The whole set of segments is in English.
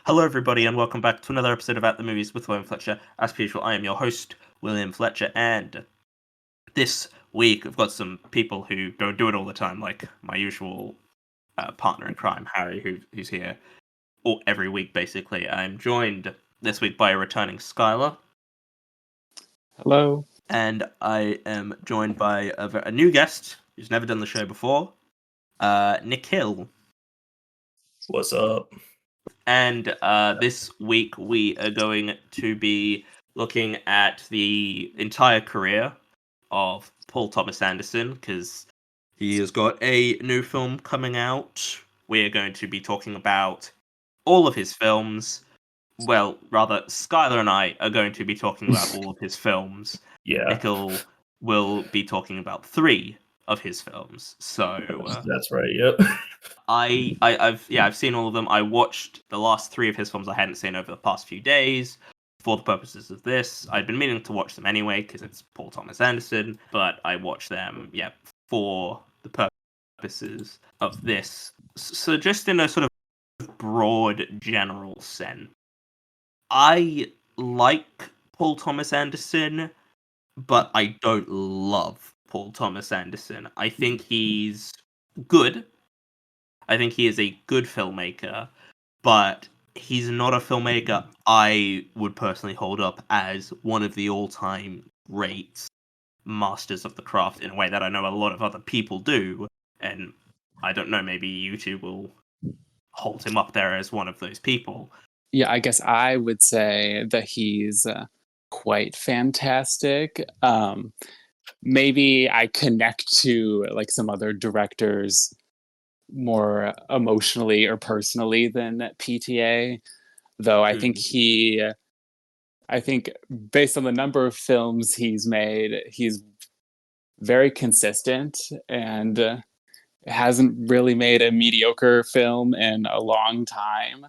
Hello, everybody, and welcome back to another episode of At the Movies with William Fletcher. As per usual, I am your host, William Fletcher, and this week I've got some people who don't do it all the time, like my usual partner in crime, Harry, who's here every week, basically. I'm joined this week by a returning Skylar. Hello. And I am joined by a new guest who's never done the show before, Nick Hill. What's up? And this week we are going to be looking at the entire career of Paul Thomas Anderson, because he has got a new film coming out. We're going to be talking about all of his films. Well, rather, Skylar and I are going to be talking about all of his films. Yeah. Nickel will be talking about 3 of his films. So that's right. Yep. I've seen all of them. I watched the last 3 of his films I hadn't seen over the past few days for the purposes of this. I'd been meaning to watch them anyway because it's Paul Thomas Anderson, but I watched them, for the purposes of this. So just in a sort of broad general sense, I like Paul Thomas Anderson, but I don't love Paul Thomas Anderson. I think he's good. I think he is a good filmmaker, but he's not a filmmaker I would personally hold up as one of the all-time great masters of the craft in a way that I know a lot of other people do. And I don't know, maybe you two will hold him up there as one of those people. Yeah, I guess I would say that he's quite fantastic. Maybe I connect to like some other directors more emotionally or personally than PTA, though I think based on the number of films he's made, he's very consistent and hasn't really made a mediocre film in a long time.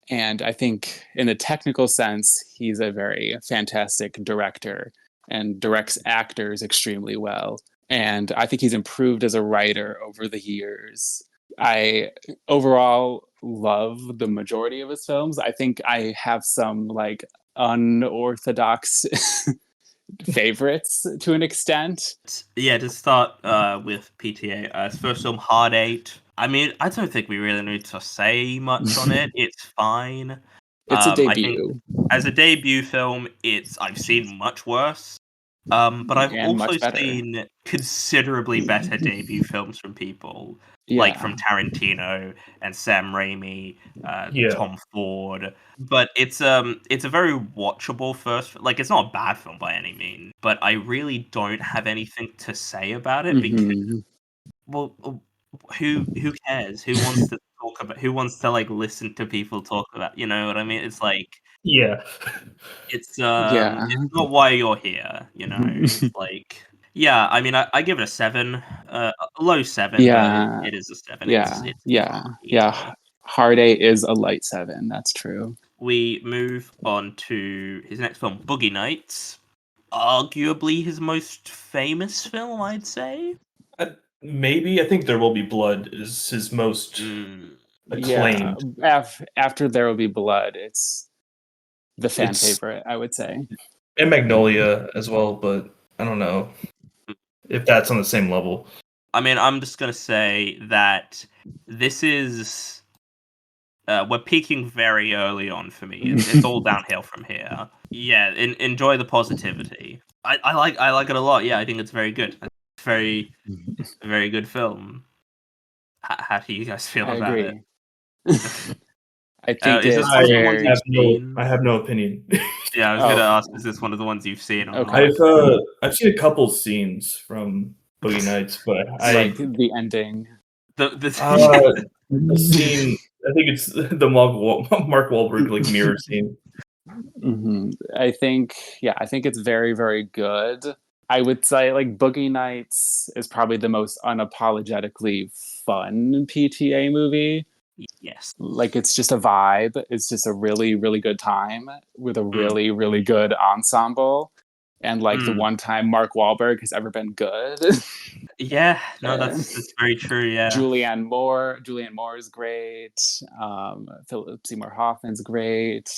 And I think in the technical sense, he's a very fantastic director and directs actors extremely well. And I think he's improved as a writer over the years. I overall love the majority of his films. I think I have some like unorthodox favorites to an extent. Yeah, to start with PTA, his first film, Hard 8. I mean, I don't think we really need to say much on it. It's fine. It's a debut. I think as a debut film, I've seen much worse. But I've also seen considerably better debut films from people, like from Tarantino and Sam Raimi, Tom Ford. But it's a very watchable first. Like, it's not a bad film by any means, but I really don't have anything to say about it because, well, who cares? Who wants to talk about? Who wants to like listen to people talk about? You know what I mean? It's like. Yeah. It's not why you're here, you know. It's like, yeah, I mean, I give it a 7, a low 7. Yeah, but it is a 7. Yeah. Hard 8 is a light 7. That's true. We move on to his next film, Boogie Nights. Arguably his most famous film, I'd say. Maybe I think There Will Be Blood is his most acclaimed. Yeah, after There Will Be Blood, it's the fan favorite, I would say. And Magnolia as well, but I don't know if that's on the same level. I mean, I'm just going to say that this is... we're peaking very early on for me. It's all downhill from here. Yeah, enjoy the positivity. I like it a lot. Yeah, I think it's very good. It's a very good film. How do you guys feel about it? I think I have no opinion. Yeah, I was gonna ask, is this one of the ones you've seen? Or I've seen a couple scenes from Boogie Nights, but like the ending. The scene. I think it's the Mark Wahlberg like mirror scene. I think it's very, very good. I would say like Boogie Nights is probably the most unapologetically fun PTA movie. Yes. Like, it's just a vibe. It's just a really, really good time with a really, really good ensemble. And like the one time Mark Wahlberg has ever been good. Yeah, no, that's very true. Yeah. Julianne Moore is great. Philip Seymour Hoffman's great.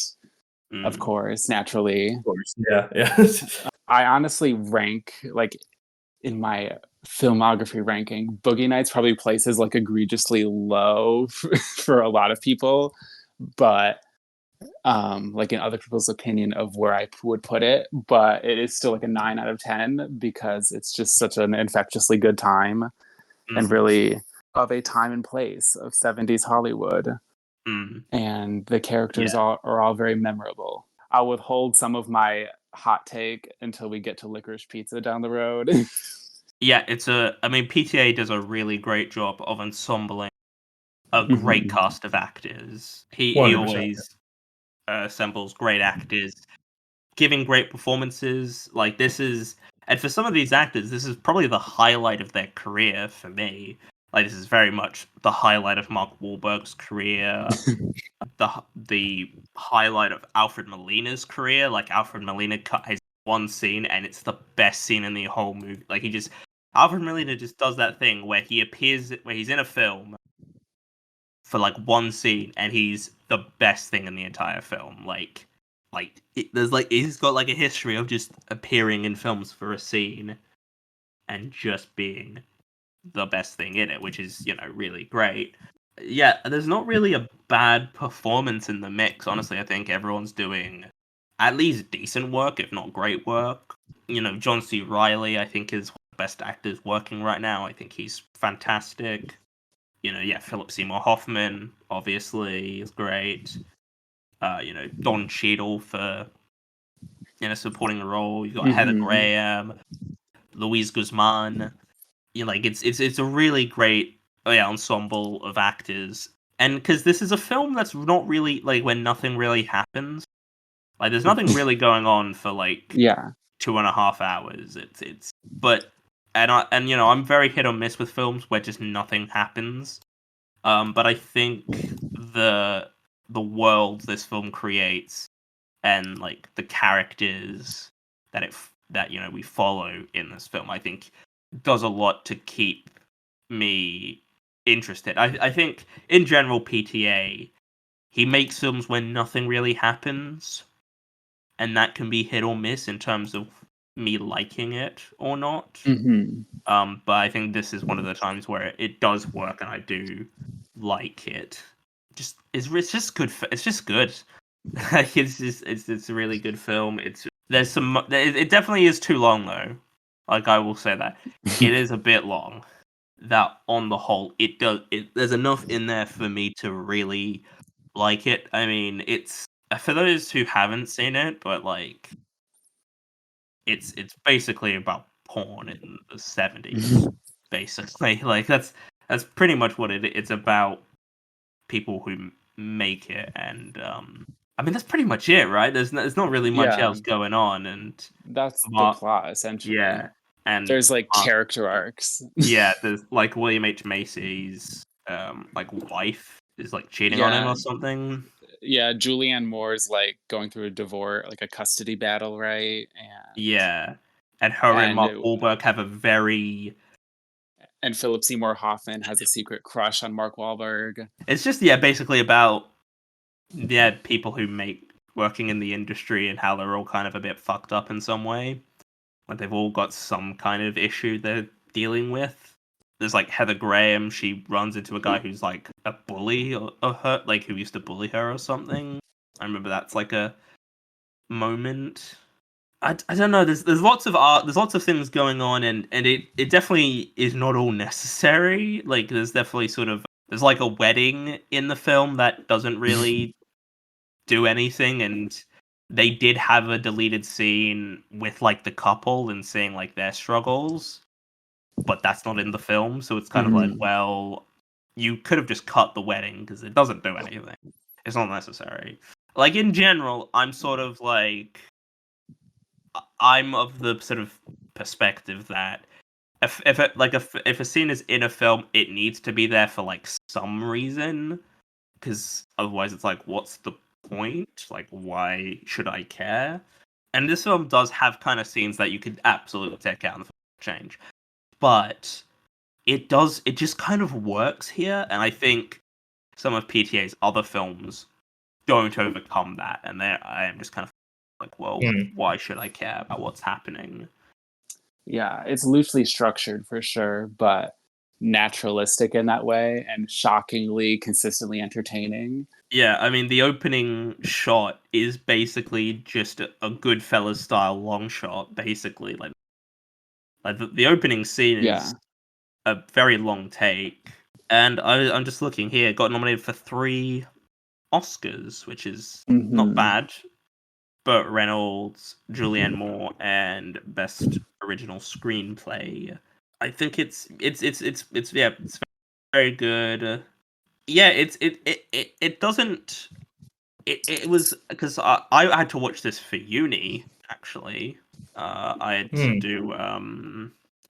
Of Mm. course, naturally. Of course. Yeah. Yeah. I honestly rank like in my filmography ranking, Boogie Nights probably places like egregiously low for a lot of people, but like in other people's opinion of where I would put it, but it is still like a 9 out of 10 because it's just such an infectiously good time and Mm. really of a time and place of 70s Hollywood. Mm. And the characters Yeah. are all very memorable. I'll withhold some of my hot take until we get to Licorice Pizza down the road. Yeah, I mean, PTA does a really great job of ensembling a great Mhm. cast of actors. He 100%. always assembles great actors, giving great performances. Like this is, and for some of these actors, this is probably the highlight of their career for me. Like this is very much the highlight of Mark Wahlberg's career, the highlight of Alfred Molina's career. Like Alfred Molina cut his one scene, and it's the best scene in the whole movie. Like Alfred Molina just does that thing where where he's in a film for like one scene, and he's the best thing in the entire film. He's got like a history of just appearing in films for a scene and just being the best thing in it, which is really great. Yeah, there's not really a bad performance in the mix. Honestly, I think everyone's doing at least decent work, if not great work. John C. Riley, I think, is one of the best actors working right now. I think he's fantastic. Yeah, Philip Seymour Hoffman, obviously, is great. Don Cheadle for supporting the role. You got Heather Mhm. Graham, Luis Guzman. It's a really great ensemble of actors. And because this is a film that's not really like when nothing really happens. Like there's nothing really going on for like Yeah. 2.5 hours. But I'm very hit or miss with films where just nothing happens. But I think the world this film creates and like the characters that we follow in this film, I think does a lot to keep me interested. I think in general PTA he makes films when nothing really happens, and that can be hit or miss in terms of me liking it or not. Mhm. But I think this is one of the times where it does work, and I do like it. It's just good. It's just good. Like it's a really good film. It definitely is too long though. Like I will say that it is a bit long. That on the whole, there's enough in there for me to really like it. I mean, it's for those who haven't seen it, but like it's basically about porn in the 70s. Basically, like that's pretty much what it's about. People who make it, and I mean that's pretty much it, right? There's not really much Yeah. else going on, and That's the Mark, plot essentially. yeah, and There's like Mark, character arcs. yeah, there's like William H Macy's like wife is like cheating on him Yeah. or something. Yeah, Julianne Moore's like going through a divorce, like a custody battle, right? Yeah, and her and And Mark Wahlberg have a very. and Philip Seymour Hoffman has a secret crush on Mark Wahlberg. It's just basically about people who make working in the industry and how they're all kind of a bit fucked up in some way. Like they've all got some kind of issue they're dealing with. There's like Heather Graham. She runs into a guy who's like a bully or her, like who used to bully her or something. I remember that's like a moment. I don't know. There's lots of art. There's lots of things going on, and it definitely is not all necessary. Like there's definitely there's like a wedding in the film that doesn't really do anything, and they did have a deleted scene with like the couple and seeing like their struggles, but that's not in the film, so it's kind of like, Mhm. well, you could have just cut the wedding because it doesn't do anything. It's not necessary. Like in general, I'm sort of like I'm of the sort of perspective that if a scene is in a film, it needs to be there for like some reason, because otherwise it's like, what's the point? Like, why should I care? And this film does have kind of scenes that you could absolutely take out and change, but it just kind of works here, and I think some of PTA's other films don't overcome that, and I am just kind of like, well, why should I care about what's happening? Yeah, it's loosely structured for sure, but naturalistic in that way and shockingly consistently entertaining. Yeah, I mean, the opening shot is basically just a Goodfellas style long shot, basically. Like the opening scene Yeah. is a very long take, and I'm just looking here. Got nominated for 3 Oscars, which is not Mhm. bad. Burt Reynolds, Julianne Moore, and Best Original Screenplay. I think it's yeah, it's very good. Yeah, it doesn't. It was because I had to watch this for uni actually. I had to do I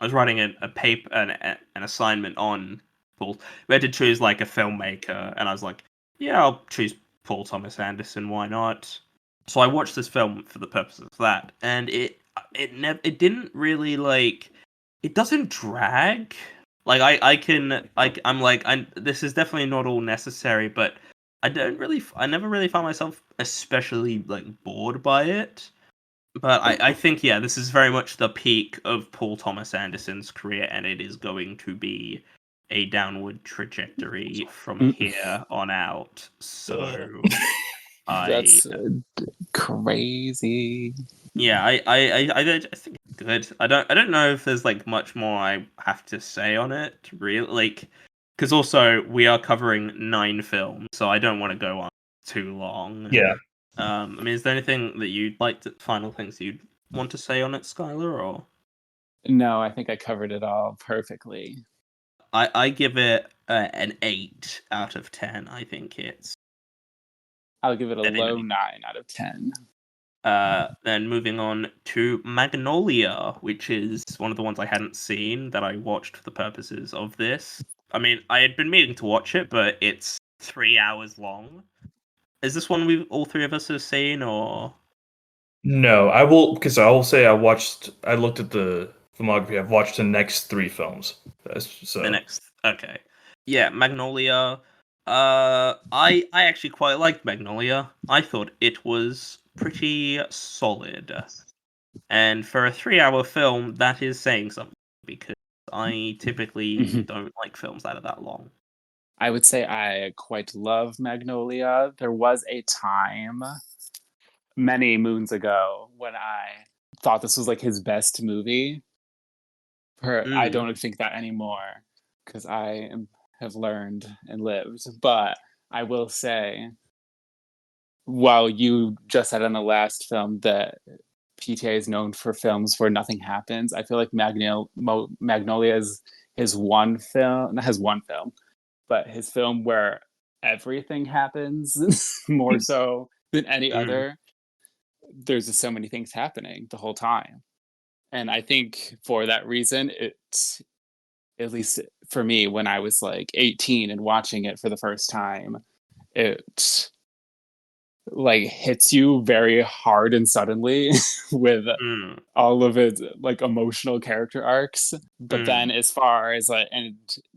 was writing a paper an assignment on Paul. We had to choose like a filmmaker, and I was like, yeah, I'll choose Paul Thomas Anderson. Why not? So I watched this film for the purposes of that, and it didn't really like it doesn't drag. Like I'm like this is definitely not all necessary, but I never really found myself especially like bored by it. But I think yeah, this is very much the peak of Paul Thomas Anderson's career, and it is going to be a downward trajectory from here on out. So That's crazy. yeah, I think it's good. I don't know if there's like much more I have to say on it, really. Like, because also we are covering 9 films, so I don't want to go on too long. Yeah. I mean, is there anything that you'd like to, final things you'd want to say on it, Skylar? Or No, I think I covered it all perfectly. I give it an 8 out of 10. I think it's I'll give it a an low 8. 9 out of 10. Then moving on to Magnolia, which is one of the ones I hadn't seen that I watched for the purposes of this. I mean, I had been meaning to watch it, but it's 3 hours long. Is this one we all 3 of us have seen, or No, I will because I will say I looked at the filmography. I've watched the next 3 films. So the next? Okay, yeah, Magnolia. I actually quite liked Magnolia. I thought it was pretty solid. And for a 3-hour film, that is saying something because I typically don't like films that are that long. I would say I quite love Magnolia. There was a time many moons ago when I thought this was like his best movie. I Mm, don't think that anymore because have learned and lived. But I will say, while you just said on the last film that PTA is known for films where nothing happens, I feel like Magnolia is his one film, not his one film, but his film where everything happens more so than any mm, other. There's just so many things happening the whole time. And I think for that reason, it's at least for me when I was like 18 and watching it for the first time, it like hits you very hard and suddenly with mm, all of its like emotional character arcs. But then mm, as far as like, and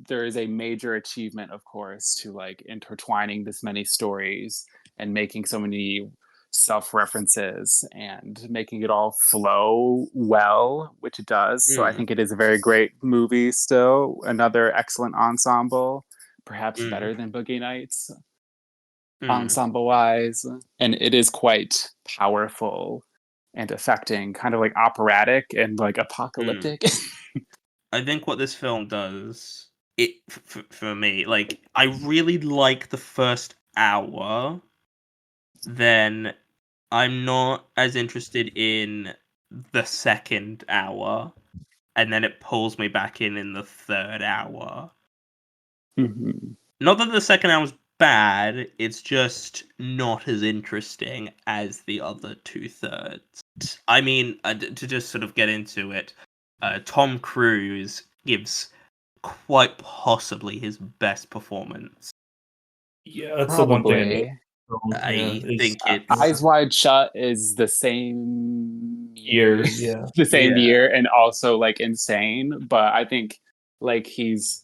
there is a major achievement of course to like intertwining this many stories and making so many self-references and making it all flow well, which it does. So I mm, think it is a very great movie still, another excellent ensemble, perhaps mm, better than Boogie Nights mm, ensemble wise, and it is quite powerful and affecting, kind of like operatic and like mm. apocalyptic. I think what this film does, for me, like I really like the first hour. Then I'm not as interested in the second hour, and then it pulls me back in the third hour. Mhm. Not that the second hour's bad, it's just not as interesting as the other 2/3. I mean, to just sort of get into it, Tom Cruise gives quite possibly his best performance. yeah, that's the one thing I know. Probably. Yeah, I is think it's Eyes Wide Shut is the same year. year, Yeah, the same yeah. year, and also like insane. But I think like he's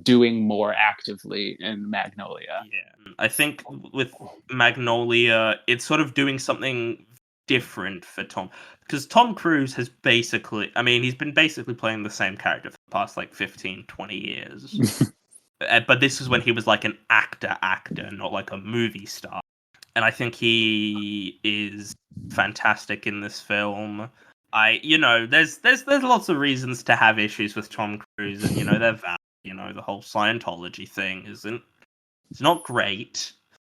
doing more actively in Magnolia. Yeah, I think with Magnolia, it's sort of doing something different for Tom, because Tom Cruise has basically, I mean, he's been basically playing the same character for the past like 15, 20 years. But this is when he was like an actor, not like a movie star. And I think he is fantastic in this film. There's lots of reasons to have issues with Tom Cruise, and they're valid. The whole Scientology thing it's not great.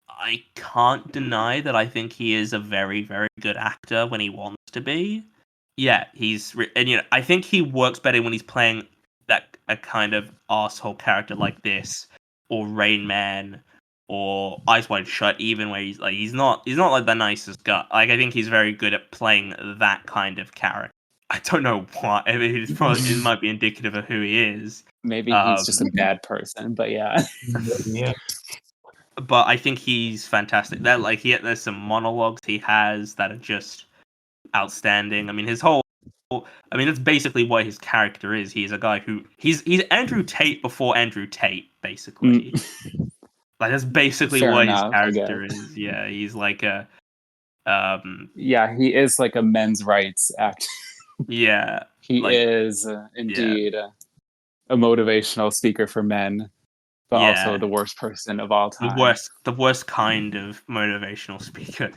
I can't deny that I think he is a very, very good actor when he wants to be. Yeah, and I think he works better when he's playing a kind of asshole character like this, or Rain Man, or Eyes Wide Shut, even where he's not like the nicest guy. Like, I think he's very good at playing that kind of character. I don't know why. I mean, it might be indicative of who he is. Maybe he's just a bad person, but yeah. Yeah. But I think he's fantastic. There's some monologues he has that are just outstanding. I mean, that's basically what his character is. He's a guy he's Andrew Tate before Andrew Tate, basically. Like, that's basically Fair what enough, his I character guess. is. Yeah, he's like Yeah, he is like a men's rights act. yeah, He like, is indeed a motivational speaker for men, but also yeah, the worst person of all the time. worst kind of motivational speaker.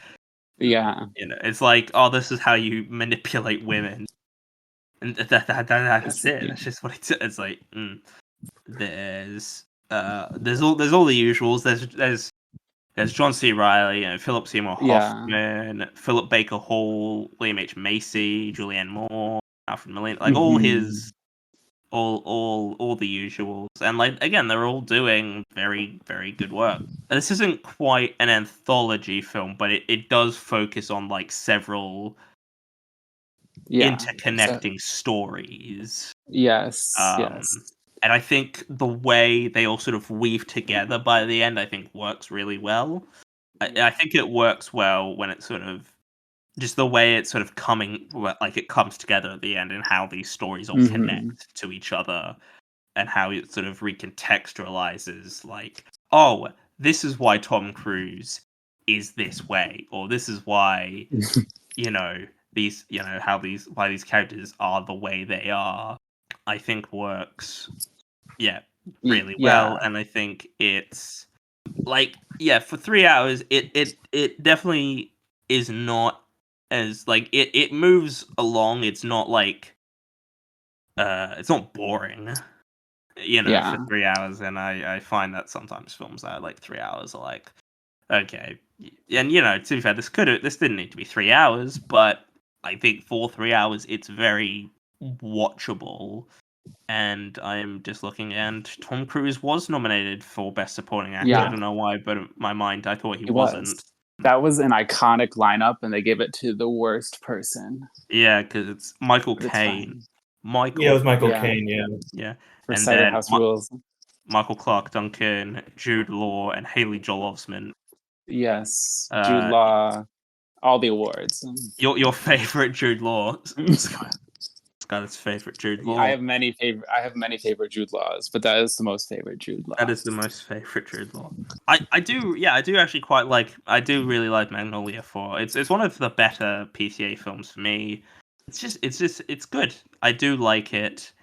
Yeah. It's like, oh, this is how you manipulate women, and that's it. That's just what it's like. There's all the usuals. There's John C. Reilly, Philip Seymour Yeah. Hoffman, Philip Baker Hall, William H. Macy, Julianne Moore, Alfred Molina, like all his all the usuals. And like, again, they're all doing very, very good work. And this isn't quite an anthology film, but it does focus on like several interconnecting stories. Yes. Yes. And I think the way they all sort of weave together by the end, I think works really well. I think it works well when it's sort of just the way it's sort of it comes together at the end, and how these stories all connect to each other, and how it sort of recontextualizes, like, oh, this is why Tom Cruise is this way, or this is why, why these characters are the way they are. I think works, really well. And I think it's like, for 3 hours, it definitely is not as like, it moves along. It's not like it's not boring, for 3 hours. And I find that sometimes films that are like 3 hours are like, okay. And to be fair, this didn't need to be 3 hours, but I think for 3 hours it's very watchable. And I'm just looking, and Tom Cruise was nominated for Best Supporting Actor. I don't know why, but in my mind, I thought he wasn't. That was an iconic lineup, and they gave it to the worst person. Yeah, because it's Michael Caine. Yeah, it was Michael Caine, Yeah. For And Cider then House Rules. Michael Clark Duncan, Jude Law, and Haley Joel Osment. Yes, Jude Law, all the awards. Your favorite Jude Law. Skylar's favorite Jude Law. I have many favorite Jude Laws, but that is the most favorite Jude Law. That is the most favorite Jude Law. I do actually I do really like Magnolia 4. It's one of the better PTA films for me. It's good. I do like it.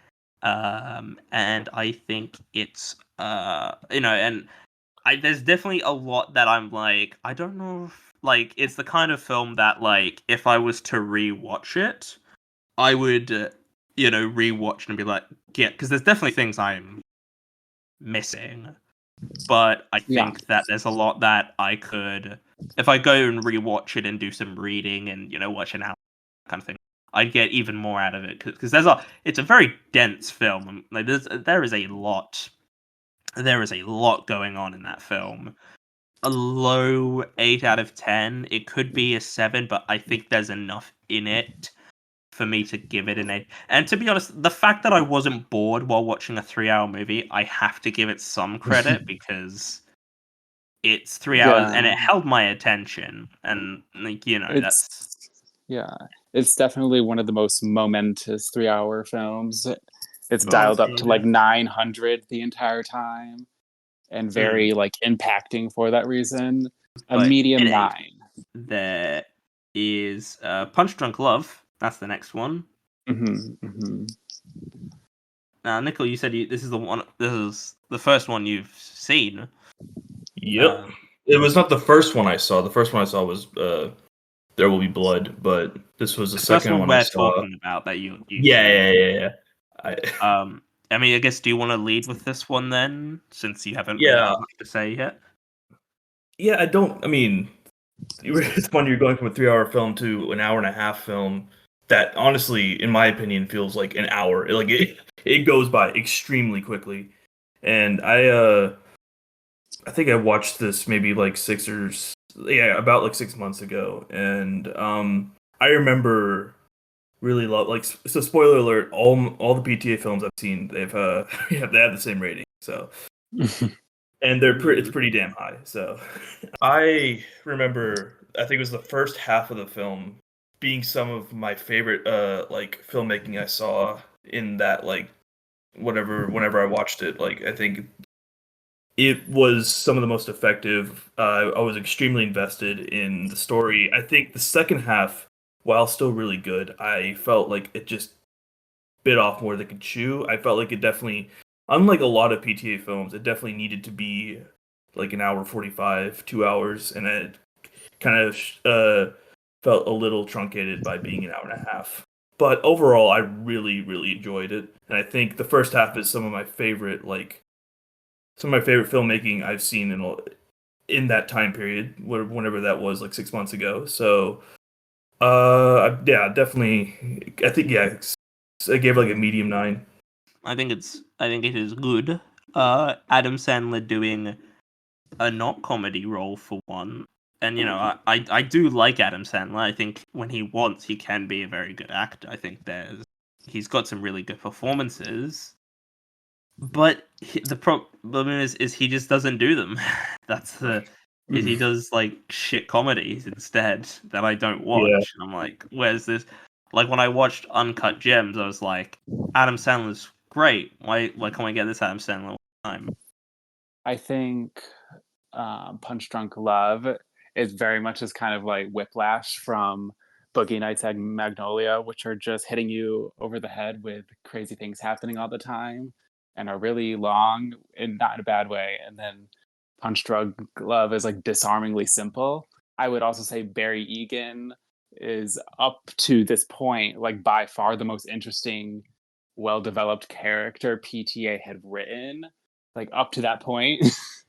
And I think it's there's definitely a lot that I'm like, I don't know if, like, it's the kind of film that, like, if I was to rewatch it, I would, rewatch and be like, yeah, because there's definitely things I'm missing, but I think that there's a lot that I could, if I go and rewatch it and do some reading and, watch an hour kind of thing, I'd get even more out of it, because it's a very dense film. Like, there is a lot going on in that film. A low 8 out of 10. It could be a 7, but I think there's enough in it for me to give it an 8. And to be honest, the fact that I wasn't bored while watching a 3-hour movie, I have to give it some credit, because it's 3 hours and it held my attention. And, like, it's definitely one of the most momentous 3-hour films. It's Well, dialed up to yeah. like 900 the entire time, and very like impacting for that reason. A But medium in eighth, 9. there is Punch Drunk Love. That's the next one. Now, Nickel, you said this is the one. This is the first one you've seen. Yep. It was not the first one I saw. The first one I saw was There Will Be Blood, but this was the The first second one one I we're saw. talking about that you've Yeah, seen. yeah. I mean, I guess, do you want to lead with this one then, since you haven't really Yeah. had much to say yet? Yeah, I mean, it's funny you're going from a 3-hour film to an hour and a half film that honestly, in my opinion, feels like an hour. It goes by extremely quickly. And I think I watched this maybe like about like 6 months ago, and I remember really love like so. Spoiler alert: all the PTA films I've seen, they have the same rating. So and it's pretty damn high. So I remember I think it was the first half of the film being some of my favorite like filmmaking I saw in that like whenever I watched it. Like I think it was some of the most effective. I was extremely invested in the story. I think the second half, while still really good, I felt like it just bit off more than it could chew. I felt like it definitely, unlike a lot of PTA films, it definitely needed to be like an hour 45, 2 hours, and it kind of felt a little truncated by being an hour and a half. But overall, I really, really enjoyed it, and I think the first half is some of my favorite filmmaking I've seen in that time period, whenever that was, like 6 months ago. So, yeah, definitely. I think I gave like a medium 9. I think it is good. Adam Sandler doing a not comedy role for one, and I do like Adam Sandler. I think when he wants, he can be a very good actor. I think he's got some really good performances. But the problem is he just doesn't do them. Is he does like shit comedies instead that I don't watch. Yeah, And I'm like, where's this? Like when I watched Uncut Gems, I was like, Adam Sandler's great. Why can't we get this Adam Sandler all the time? I think Punch Drunk Love is very much as kind of like Whiplash from Boogie Nights and Magnolia, which are just hitting you over the head with crazy things happening all the time and are really long and not in a bad way. And then Punch Drunk Love is like disarmingly simple. I would also say Barry Egan is up to this point, like by far the most interesting, well developed character PTA had written, like up to that point.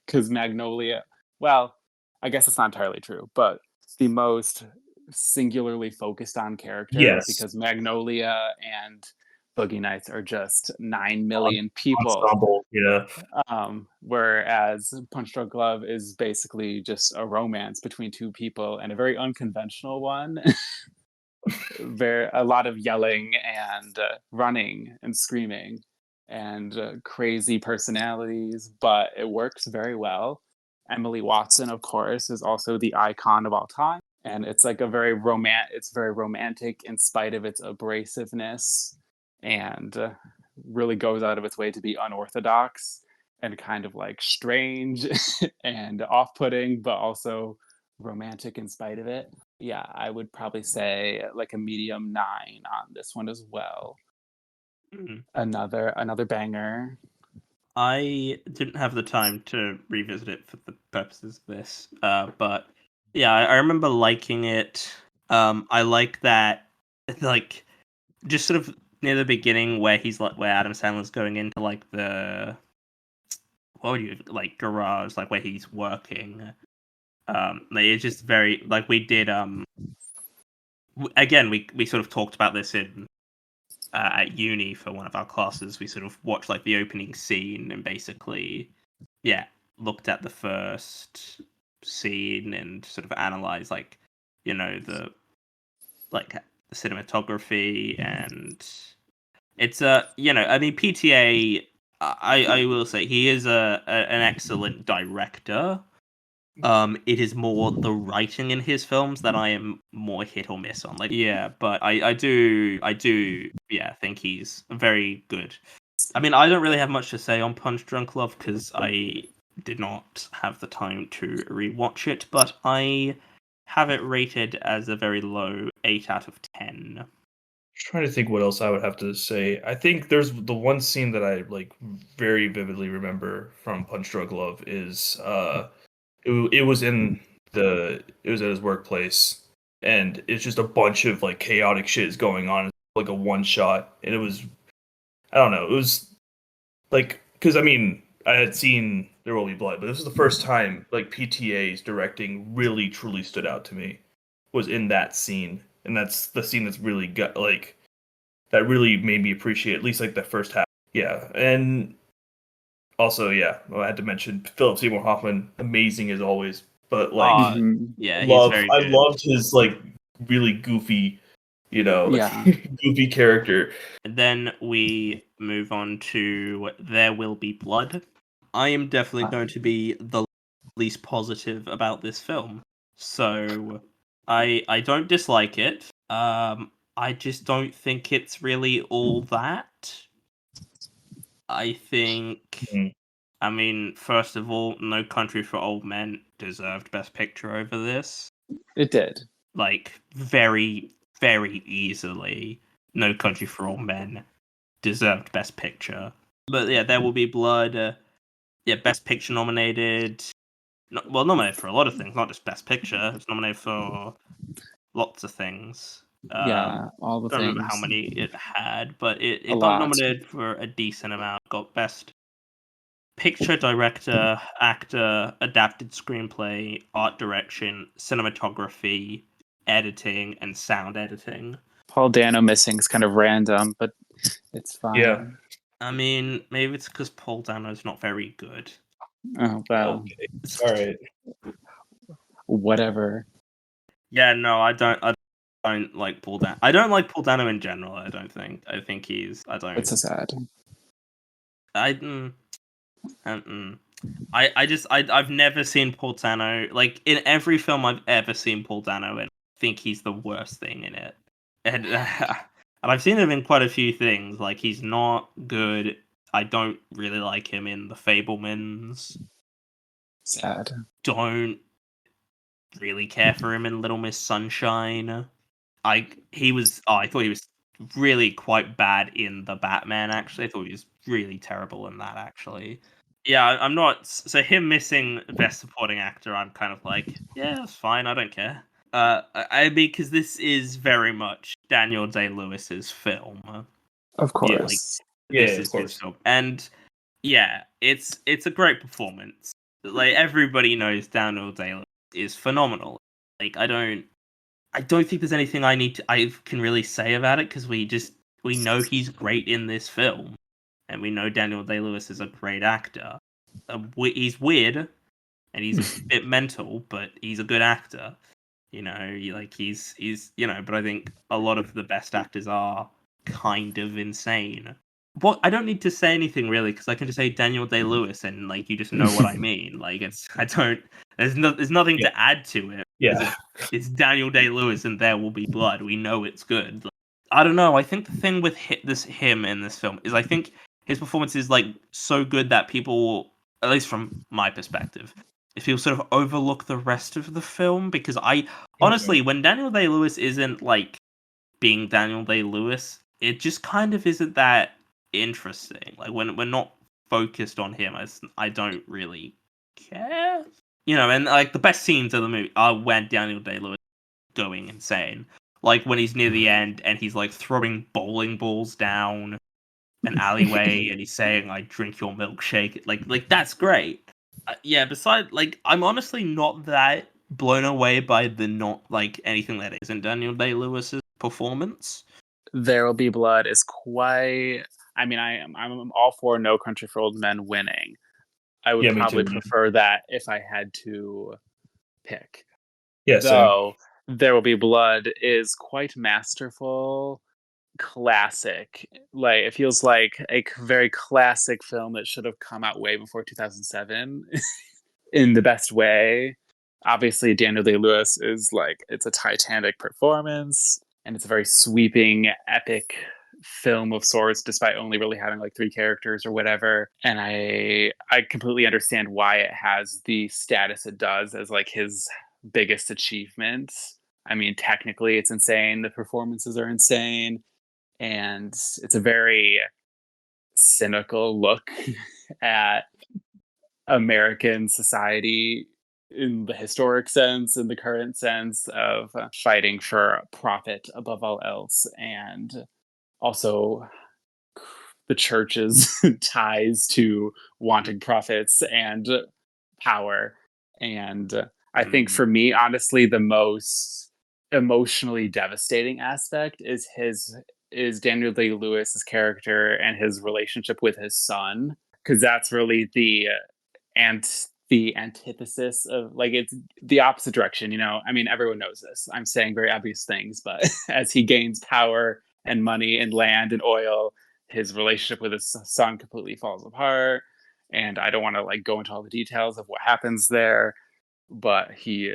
Because Magnolia, well, I guess it's not entirely true, but the most singularly focused on character, yes, because Magnolia and Boogie Nights are just 9 million people. ensemble, yeah, Whereas Punch Drunk Love is basically just a romance between two people, and a very unconventional one. A lot of yelling and running and screaming and crazy personalities, but it works very well. Emily Watson, of course, is also the icon of all time, and it's like it's very romantic in spite of its abrasiveness, and really goes out of its way to be unorthodox and kind of like strange and off-putting, but also romantic in spite of it. Yeah, I would probably say like a medium 9 on this one as well. Mm. Another banger. I didn't have the time to revisit it for the purposes of this, but yeah, I remember liking it. I like that, like, just sort of near the beginning where where Adam Sandler's going into like the what would you like garage, like where he's working. Like, it's just very like we did. Again, we sort of talked about this in at uni for one of our classes. We sort of watched like the opening scene and basically, yeah, looked at the first scene and sort of analyzed like, the like the cinematography, and it's I mean, PTA. I will say he is an excellent director. It is more the writing in his films that I am more hit or miss on. Like, yeah, but I do, yeah, think he's very good. I mean, I don't really have much to say on Punch Drunk Love because I did not have the time to rewatch it, but I have it rated as a very low 8 out of 10. Trying to think what else I would have to say. I think there's the one scene that I like very vividly remember from Punch Drunk Love is it was in it was at his workplace, and it's just a bunch of like chaotic shit is going on, like a one shot, and it was, I don't know, it was like, because I mean I had seen There Will Be Blood, but this was the first time like PTA's directing really truly stood out to me, was in that scene, and that's the scene that's really got like that really made me appreciate at least like the first half. Yeah, and also yeah, well, I had to mention Philip Seymour Hoffman, amazing as always. But like, Mhm. Yeah, he's very I good. loved his like really goofy, Yeah. goofy character. And then we move on to There Will Be Blood. I am definitely going to be the least positive about this film. So I don't dislike it. I just don't think it's really all that. I think Mhm. I mean, first of all, No Country for Old Men deserved Best Picture over this. It did. Like, very, very easily. No Country for Old Men deserved Best Picture. But yeah, There Will Be Blood. Yeah, Best Picture nominated. Nominated for a lot of things, not just Best Picture. It's nominated for lots of things. Yeah, all the Don't remember how things. many it had, but A it got lot. nominated for a decent amount. Got Best Picture, Director, Actor, Adapted Screenplay, Art Direction, Cinematography, Editing, and Sound Editing. Paul Dano missing is kind of random, but it's Yeah. fine. I mean, maybe it's because Paul Dano's not very good. Oh well, Okay. All right. whatever. Yeah, no, I don't like Paul Dano. I don't like Paul Dano in general. I don't think. I think he's. I don't. It's so sad. I. I've never seen Paul Dano, like, in every film I've ever seen Paul Dano in. I think he's the worst thing in it, and I've seen him in quite a few things. Like, he's not good. I don't really like him in The Fabelmans. Sad. Don't really care for him in Little Miss Sunshine. I thought he was really quite bad in The Batman. Actually, I thought he was really terrible in that. Actually, yeah, I'm not. So him missing Best Supporting Actor, I'm kind of like, yeah, that's fine. I don't care. I because this is very much Daniel Day-Lewis's film. Of Yeah. course. Yeah, This of is his course. film, and yeah, it's a great performance. Like, everybody knows Daniel Day-Lewis is phenomenal. Like, I don't think there's anything I can really say about it, because we know he's great in this film, and we know Daniel Day-Lewis is a great actor. He's weird and he's a bit mental, but he's a good actor. He's but I think a lot of the best actors are kind of insane. What I don't need to say anything really, because I can just say Daniel Day-Lewis and like you just know what I mean. Like, there's nothing Yeah. to add to it. Yeah. It's Daniel Day-Lewis and There Will Be Blood. We know it's good. Like, I don't know. I think the thing with him in this film is I think his performance is like so good that people, at least from my perspective, if people sort of overlook the rest of the film, because I honestly, when Daniel Day-Lewis isn't like being Daniel Day-Lewis, it just kind of isn't that interesting. Like, when we're not focused on him, I don't really care. And like the best scenes of the movie are when Daniel Day-Lewis is going insane. Like when he's near the end and he's like throwing bowling balls down an alleyway and he's saying, "I drink your milkshake." Like that's great. Yeah. Besides, like, I'm honestly not that blown away by the not like anything that isn't Daniel Day-Lewis's performance. There Will Be Blood is quite. I mean, I'm all for No Country for Old Men winning. I would Yeah, me probably too. prefer that if I had to pick. Yeah, same. Though There Will Be Blood is quite masterful, classic. Like, it feels like a very classic film that should have come out way before 2007 in the best way. Obviously, Daniel Day-Lewis is like, it's a Titanic performance, and it's a very sweeping, epic film of sorts, despite only really having like 3 characters or whatever. And I completely understand why it has the status it does as like his biggest achievement. I mean, technically it's insane. The performances are insane. And it's a very cynical look at American society in the historic sense, in the current sense of fighting for profit above all else, and also the church's ties to wanting profits and power. And I think for me, honestly, the most emotionally devastating aspect is Daniel Day-Lewis's character and his relationship with his son, because that's really the antithesis of, like, it's the opposite direction. I mean, everyone knows this. I'm saying very obvious things, but as he gains power and money and land and oil, his relationship with his son completely falls apart. And I don't want to like go into all the details of what happens there, but he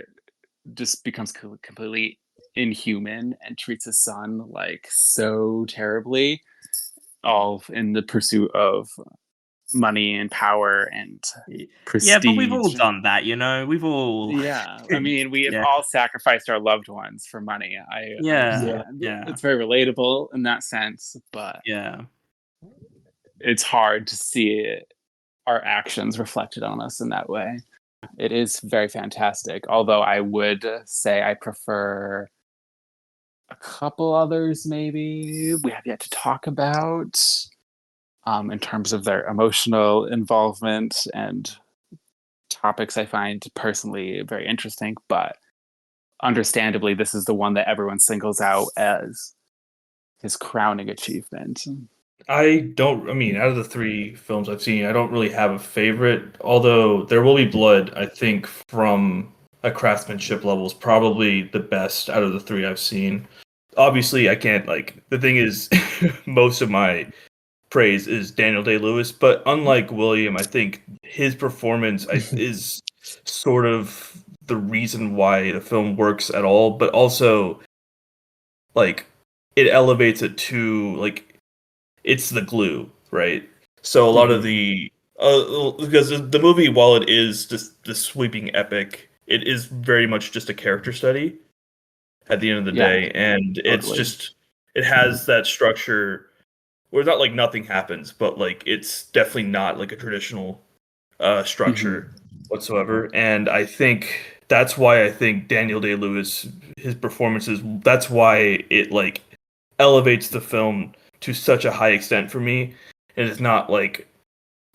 just becomes completely inhuman and treats his son like so terribly, all in the pursuit of money and power and prestige. Yeah, but we've all done that, We've all. Yeah, I mean, we have Yeah. all sacrificed our loved ones for money. I Yeah, understand. yeah. It's very relatable in that sense, but Yeah. it's hard to see our actions reflected on us in that way. It is very fantastic, although I would say I prefer a couple others maybe we have yet to talk about, in terms of their emotional involvement and topics I find personally very interesting. But understandably, this is the one that everyone singles out as his crowning achievement. I mean, out of the 3 films I've seen, I don't really have a favorite. Although There Will Be Blood, I think from a craftsmanship level is probably the best out of the 3 I've seen. Obviously, I can't, the thing is, most of my praise is Daniel Day-Lewis, but unlike William, I think his performance is sort of the reason why the film works at all, but also, it elevates it to, it's the glue, right? So a lot of the because the movie, while it is just the sweeping epic, it is very much just a character study at the end of the day, and it's totally. just it has that structure where it's not like nothing happens, but it's definitely not like a traditional structure whatsoever. And I think that's why I think Daniel Day-Lewis, his performances, that's why it elevates the film to such a high extent for me. And it's not to me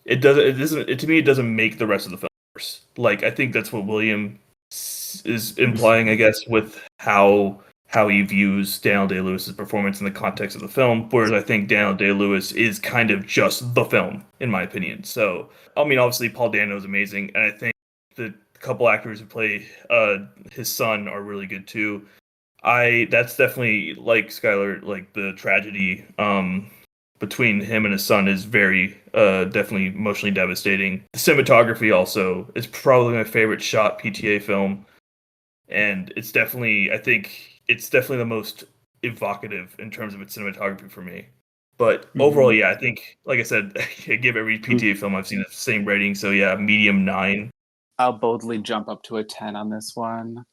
it doesn't make the rest of the film worse. I think that's what William is implying, I guess, with how he views Daniel Day-Lewis's performance in the context of the film, whereas I think Daniel Day-Lewis is kind of just the film, in my opinion. So, I mean, obviously Paul Dano is amazing, and I think the couple actors who play his son are really good too. That's definitely, like Skylar, the tragedy between him and his son is very definitely emotionally devastating. The cinematography also is probably my favorite shot PTA film, and I think it's definitely the most evocative in terms of its cinematography for me. But overall, yeah, I think, like I said, I give every PTA film I've seen the same rating. So yeah, medium 9. I'll boldly jump up to a 10 on this one.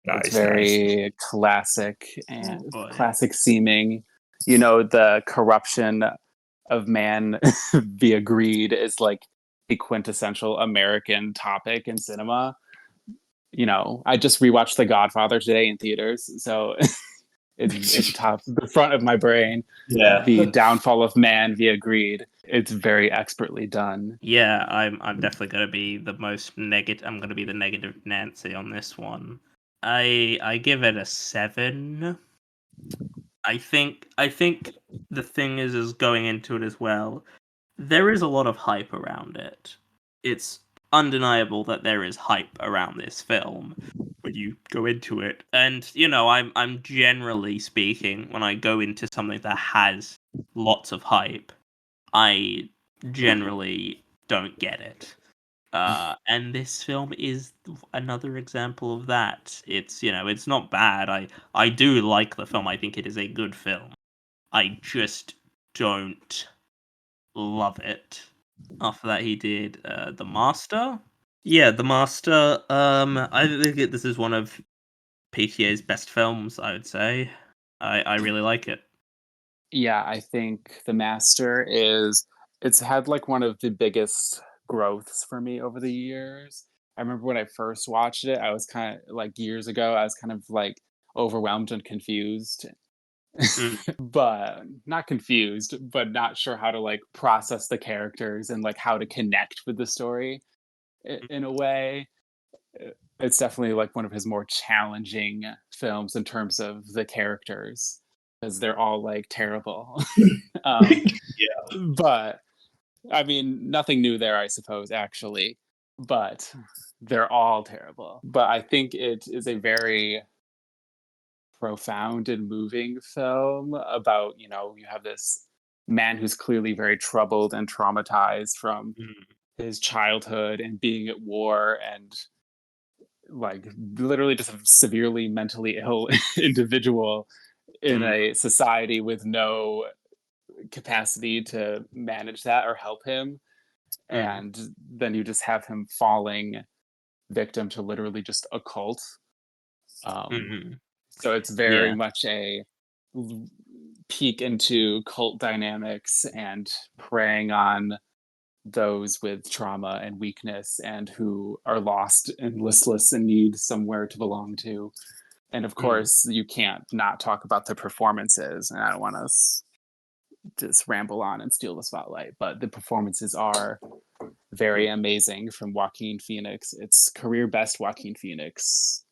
Nice, it's very classic and boy. classic seeming. The corruption of man via greed is like a quintessential American topic in cinema. I just rewatched The Godfather today in theaters, so it's top the front of my brain. Yeah. The downfall of man via greed. It's very expertly done. Yeah, I'm definitely gonna be the most negative. I'm gonna be the negative Nancy on this one. I give it a 7. I think the thing is going into it as well. There is a lot of hype around it. It's undeniable that there is hype around this film when you go into it. And I'm generally speaking, when I go into something that has lots of hype, I generally don't get it. And this film is another example of that. It's not bad. I do like the film. I think it is a good film. I just don't love it. After that, he did The Master. Yeah, The Master. I think this is one of PTA's best films. I would say. I really like it. Yeah, I think The Master it's had like one of the biggest growths for me over the years. I remember when I first watched it, I was kind of like years ago, I was kind of like overwhelmed and confused. Mm, But not confused, but not sure how to like process the characters and like how to connect with the story in a way. It's definitely like one of his more challenging films in terms of the characters because they're all like terrible. um, Yeah. but I mean, nothing new there, I suppose, actually. But they're all terrible. But I think it is a very profound and moving film about, you have this man who's clearly very troubled and traumatized from mm, his childhood and being at war and like literally just a severely mentally ill individual in mm, a society with no capacity to manage that or help him. mm, And then you just have him falling victim to literally just a cult. Um, mm. so it's very Yeah. much a peek into cult dynamics and preying on those with trauma and weakness and who are lost and listless and need somewhere to belong to. And of Mm, course, you can't not talk about the performances. And I don't want to just ramble on and steal the spotlight, but the performances are very mm, amazing from Joaquin Phoenix. It's career best Joaquin Phoenix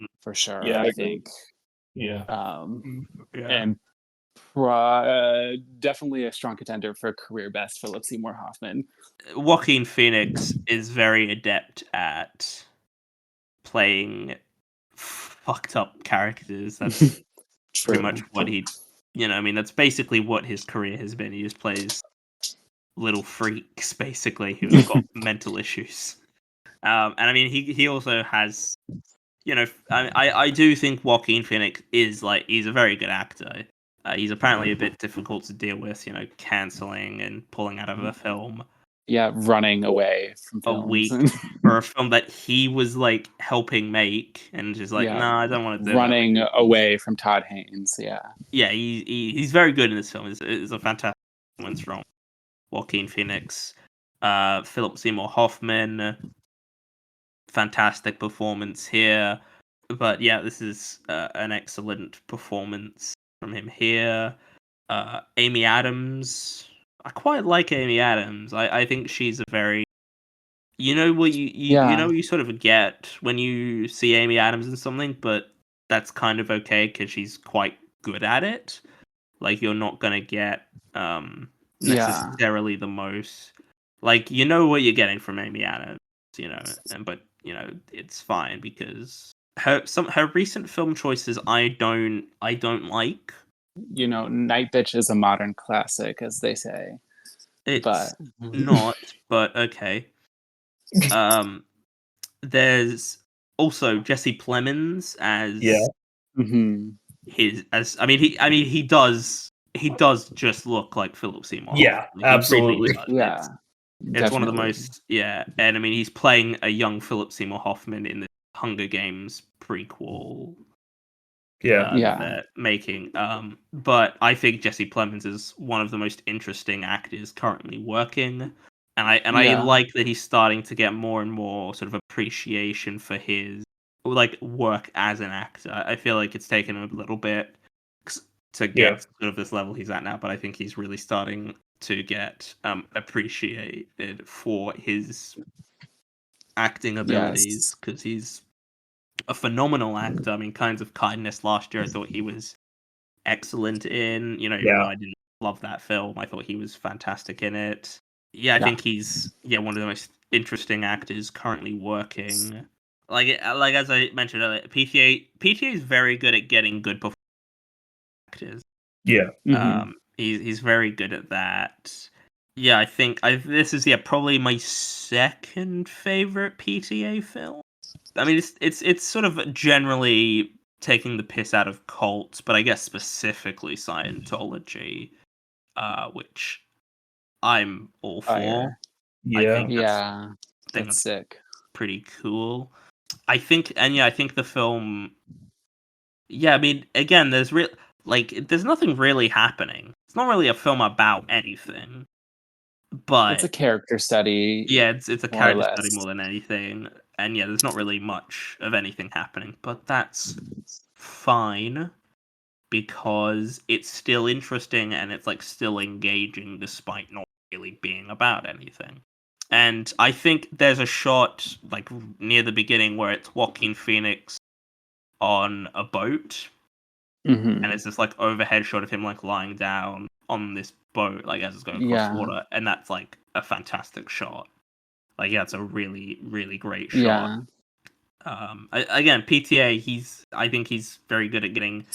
mm. for sure, Yeah, I I agree. think. Yeah. Yeah. And definitely a strong contender for career best Philip Seymour Hoffman. Joaquin Phoenix is very adept at playing fucked up characters. That's pretty much True. what I mean, that's basically what his career has been. He just plays little freaks, basically, who have got mental issues. And I mean, he also has, I do think Joaquin Phoenix is like, he's a very good actor. He's apparently a bit difficult to deal with, canceling and pulling out of a film Yeah, running away from a films. week for a film that he was like helping make, and just like, Yeah, no, I don't want to do that with running you. away from Todd Haynes. Yeah. Yeah, he's very good in this film. It's a fantastic performance from Joaquin Phoenix. Philip Seymour Hoffman, fantastic performance here. But yeah, this is an excellent performance from him here. Amy Adams, I quite like Amy Adams. I think she's a very, what Yeah. you sort of get when you see Amy Adams in something, but that's kind of okay because she's quite good at it. Like, you're not gonna get Yeah. necessarily the most, like, you know what you're getting from Amy Adams, but it's fine because her recent film choices I don't like. Night Bitch is a modern classic, as they say. It's But not, but okay. Um, there's also Jesse Plemons Yeah. as Mhm. he does just look like Philip Seymour Hoffman. Yeah, Like, he really absolutely. does. Yeah, It's one of the definitely. most, yeah, and I mean, he's playing a young Philip Seymour Hoffman in the Hunger Games prequel Yeah. that Yeah. they're making. But I think Jesse Plemons is one of the most interesting actors currently working, and I Yeah. like that he's starting to get more and more sort of appreciation for his like work as an actor. I feel like it's taken him a little bit to Yeah. get sort of this level he's at now, but I think he's really starting to get appreciated for his acting Yes. abilities because he's a phenomenal actor. I mean, Kinds of Kindness last year, I thought he was excellent in. Even though Yeah. I didn't love that film, I thought he was fantastic in it. Yeah, I Yeah. think he's one of the most interesting actors currently working. Like as I mentioned earlier, PTA is very good at getting good performers. Actors. Yeah. Hmm. He's very good at that. Yeah, I think this is probably my second favorite PTA film. I mean, it's sort of generally taking the piss out of cults, but I guess specifically Scientology. which I'm all Fire. for. I Yeah. think Yeah, think that's sick. pretty cool. I think the film. Yeah, I mean, again, there's there's nothing really happening. It's not really a film about anything, It's a but character study, yeah, it's a more or character study less. more than anything. And yeah, there's not really much of anything happening, but that's fine because it's still interesting and it's like still engaging despite not really being about anything. And I think there's a shot like near the beginning where it's Joaquin Phoenix on a boat, Hmm. and it's this like overhead shot of him like lying down on this boat like as it's going across the Yeah, water, and that's like a fantastic shot. Like yeah, it's a really really great shot. yeah, Again, PTA, I think he's very good at getting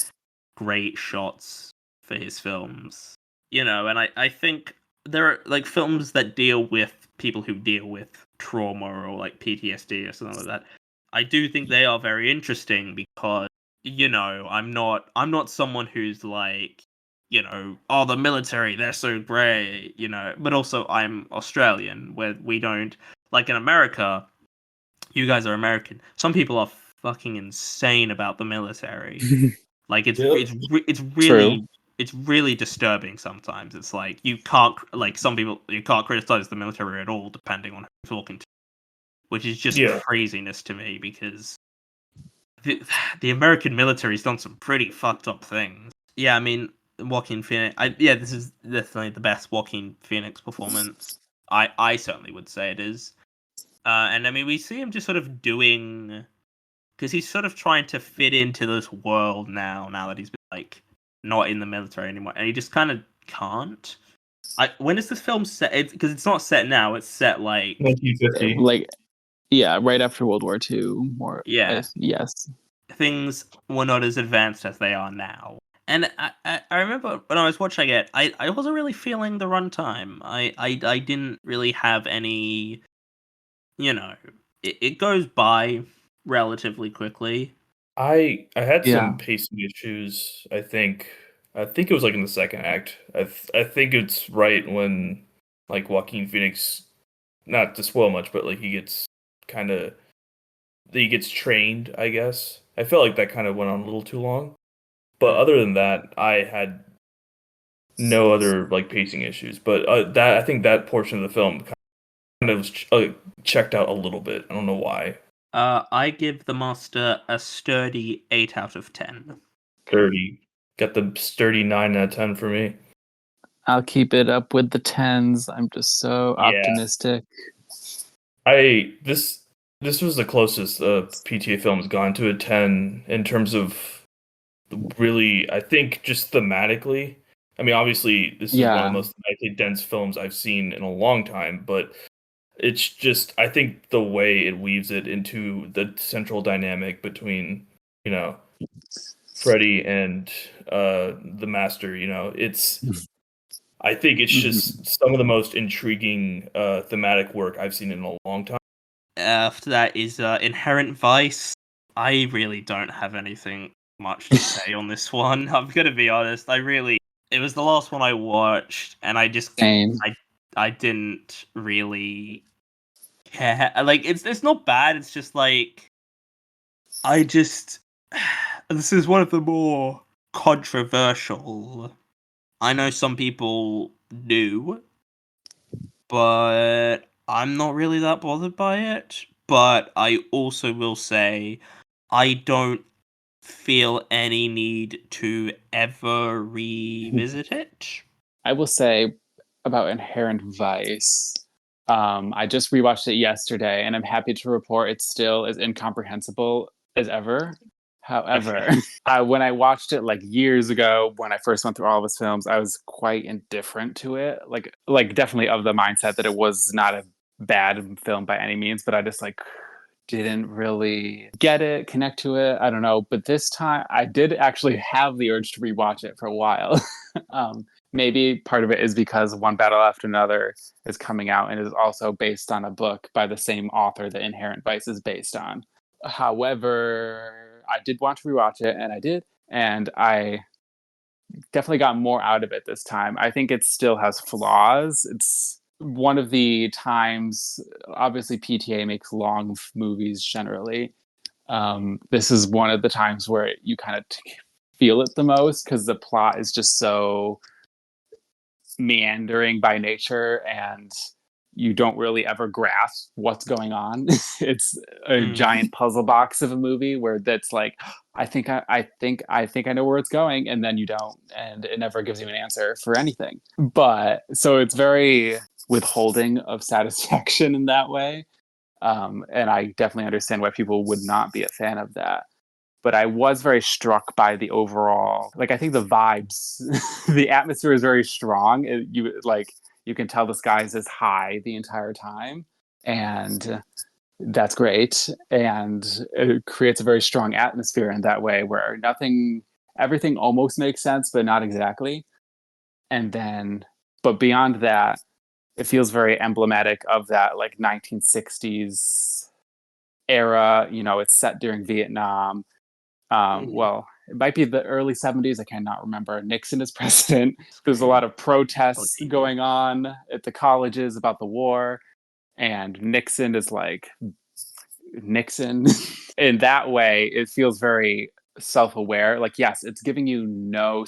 great shots for his films. You know, and I think there are like films that deal with people who deal with trauma or like PTSD or something like that. I do think they are very interesting because, you know, I'm not someone who's like, you know, oh, the military, they're so great, you know, but also I'm Australian where we don't, like in America, you guys are American. Some people are fucking insane about the military. Like Yep. true. it's really disturbing sometimes. It's like you can't like some people you can't criticize the military at all depending on who you're talking to, which is just Yeah. craziness to me because the American military's done some pretty fucked up things. Yeah, I mean Joaquin Phoenix. This is definitely the best Joaquin Phoenix performance. I certainly would say it is. And I mean we see him just sort of doing because he's sort of trying to fit into this world now that he's like not in the military anymore, and he just kind of can't. When is this film set? Because it's not set now; it's set like 1950. Like, yeah, right after World War II. More, yeah, yes. things were not as advanced as they are now. And I remember when I was watching it, I wasn't really feeling the runtime. I didn't really have any, you know, it goes by relatively quickly. I had Yeah. some pacing issues. I think it was like in the second act. I think it's right when like Joaquin Phoenix, not to spoil much, but like he gets trained. I guess I felt like that kind of went on a little too long. But other than that, I had no other like pacing issues. But that I think that portion of the film kind of was checked out a little bit. I don't know why. I give The Master a sturdy 8 out of 10. 30. Got the sturdy 9 out of 10 for me. I'll keep it up with the tens. I'm just so Yeah. optimistic. I this was the closest PTA film has gone to a 10 in terms of really, I think, just thematically. I mean, obviously, this is one of the Yeah. most thematically dense films I've seen in a long time, but it's just, I think the way it weaves it into the central dynamic between, you know, Freddy and the Master, I think it's Mhm. just some of the most intriguing thematic work I've seen in a long time. After that is Inherent Vice. I really don't have anything much to say on this one. I'm gonna be honest. It was the last one I watched, and Same. I didn't really care. Like, it's not bad. It's just like I just this is one of the more controversial. I know some people do, but I'm not really that bothered by it. But I also will say I don't feel any need to ever revisit it. I will say about Inherent Vice. I just rewatched it yesterday, and I'm happy to report it's still as incomprehensible as ever. However, when I watched it like years ago, when I first went through all of his films, I was quite indifferent to it. Like definitely of the mindset that it was not a bad film by any means, but I just like didn't really get it, connect to it. I don't know. But this time I did actually have the urge to rewatch it for a while. Maybe part of it is because One Battle After Another is coming out and is also based on a book by the same author that Inherent Vice is based on. However, I did want to rewatch it, and I did, and I definitely got more out of it this time. I think it still has flaws. It's one of the times, obviously, PTA makes long movies generally. This is one of the times where you kind of feel it the most because the plot is just so meandering by nature and you don't really ever grasp what's going on. It's a giant puzzle box of a movie where that's like, I think I know where it's going, and then you don't, and it never gives you an answer for anything. But so it's very withholding of satisfaction in that way. And I definitely understand why people would not be a fan of that. But I was very struck by the overall, like I think the vibes, the atmosphere is very strong. You can tell the skies is high the entire time, and that's great. And it creates a very strong atmosphere in that way, where everything almost makes sense, but not exactly. And then, but beyond that, it feels very emblematic of that like 1960s era. It's set during Vietnam. Well, it might be the early 70s. I cannot remember. Nixon is president. There's a lot of protests going on at the colleges about the war. And Nixon is like Nixon. In that way, it feels very self-aware. Like, yes, it's giving you